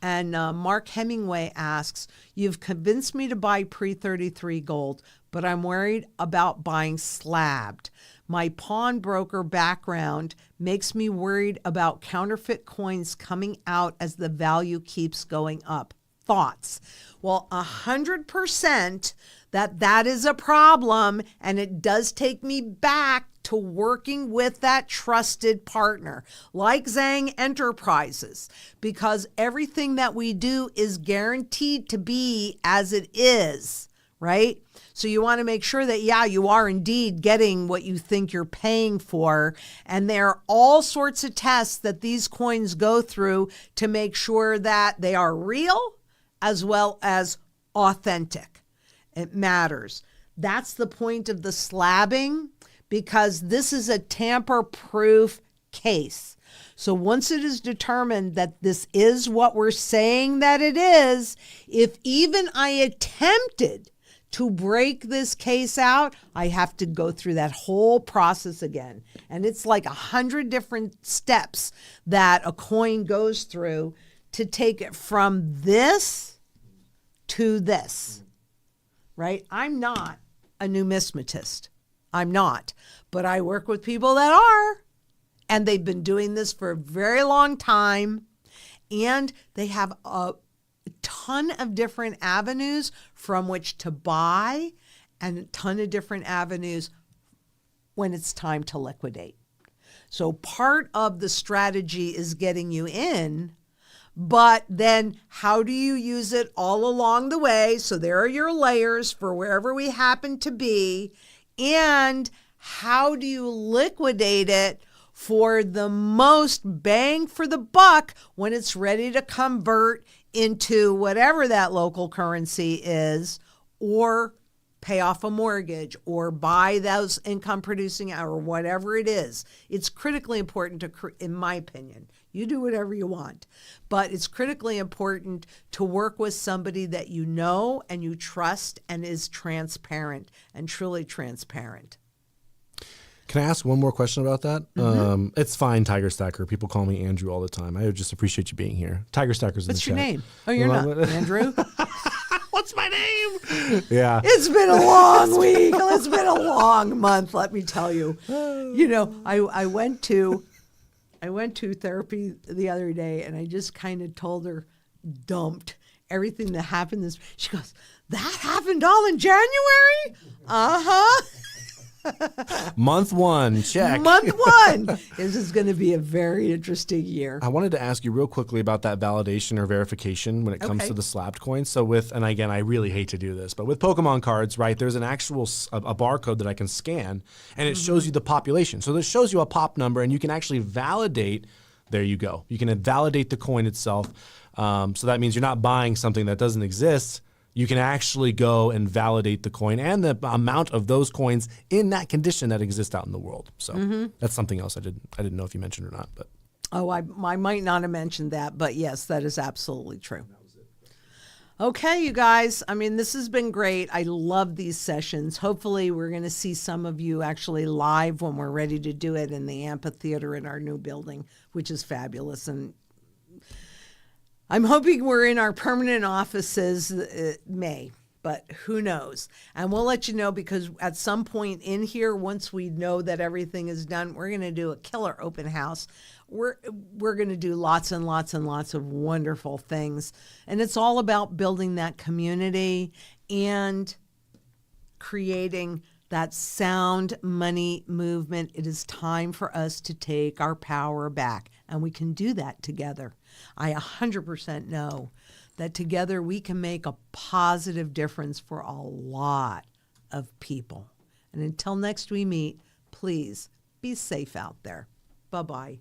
[SPEAKER 1] And Mark Hemingway asks, you've convinced me to buy pre-33 gold, but I'm worried about buying slabbed. My pawnbroker background makes me worried about counterfeit coins coming out as the value keeps going up. Thoughts? Well, 100% that is a problem, and it does take me back to working with that trusted partner like Zang Enterprises, because everything that we do is guaranteed to be as it is, right? So you want to make sure that, yeah, you are indeed getting what you think you're paying for. And there are all sorts of tests that these coins go through to make sure that they are real as well as authentic. It matters. That's the point of the slabbing, because this is a tamper-proof case. So once it is determined that this is what we're saying that it is, if even I attempted To break this case out, I have to go through that whole process again. And it's like 100 different steps that a coin goes through to take it from this to this, right? I'm not a numismatist. I'm not. But I work with people that are. And they've been doing this for a very long time. And they have a ton of different avenues from which to buy and a ton of different avenues when it's time to liquidate. So part of the strategy is getting you in, but then how do you use it all along the way? So there are your layers for wherever we happen to be. And how do you liquidate it for the most bang for the buck when it's ready to convert into whatever that local currency is, or pay off a mortgage, or buy those income producing or whatever it is. It's critically important in my opinion. You do whatever you want, but it's critically important to work with somebody that you know and you trust and is transparent and truly transparent.
[SPEAKER 2] Can I ask one more question about that? Mm-hmm. It's fine, Tiger Stacker. People call me Andrew all the time. I just appreciate you being here. Tiger Stacker's in the chat.
[SPEAKER 1] What's your name? Oh, you're not Andrew?
[SPEAKER 2] What's my name? Yeah.
[SPEAKER 1] It's been a long week. It's been a long month, let me tell you. You know, I went to therapy the other day, and I just kind of told her, dumped everything that happened this. She goes, "That happened all in January?" Uh-huh.
[SPEAKER 2] Month one, check.
[SPEAKER 1] Month one. This is going to be a very interesting year.
[SPEAKER 2] I wanted to ask you real quickly about that validation or verification when it comes to the slapped coins. So and again, I really hate to do this, but with Pokemon cards, right, there's an actual a barcode that I can scan, and it shows you the population. So this shows you a pop number, and you can actually validate. There you go. You can validate the coin itself. So that means you're not buying something that doesn't exist. You can actually go and validate the coin and the amount of those coins in that condition that exist out in the world. So that's something else I didn't know if you mentioned or not. But
[SPEAKER 1] I might not have mentioned that, but yes, that is absolutely true. Okay, you guys. I mean, this has been great. I love these sessions. Hopefully, we're going to see some of you actually live when we're ready to do it in the amphitheater in our new building, which is fabulous. And I'm hoping we're in our permanent offices May, but who knows? And we'll let you know, because at some point in here, once we know that everything is done, we're going to do a killer open house. We're going to do lots and lots and lots of wonderful things. And it's all about building that community and creating that sound money movement. It is time for us to take our power back, and we can do that together. I 100% know that together we can make a positive difference for a lot of people. And until next we meet, please be safe out there. Bye-bye.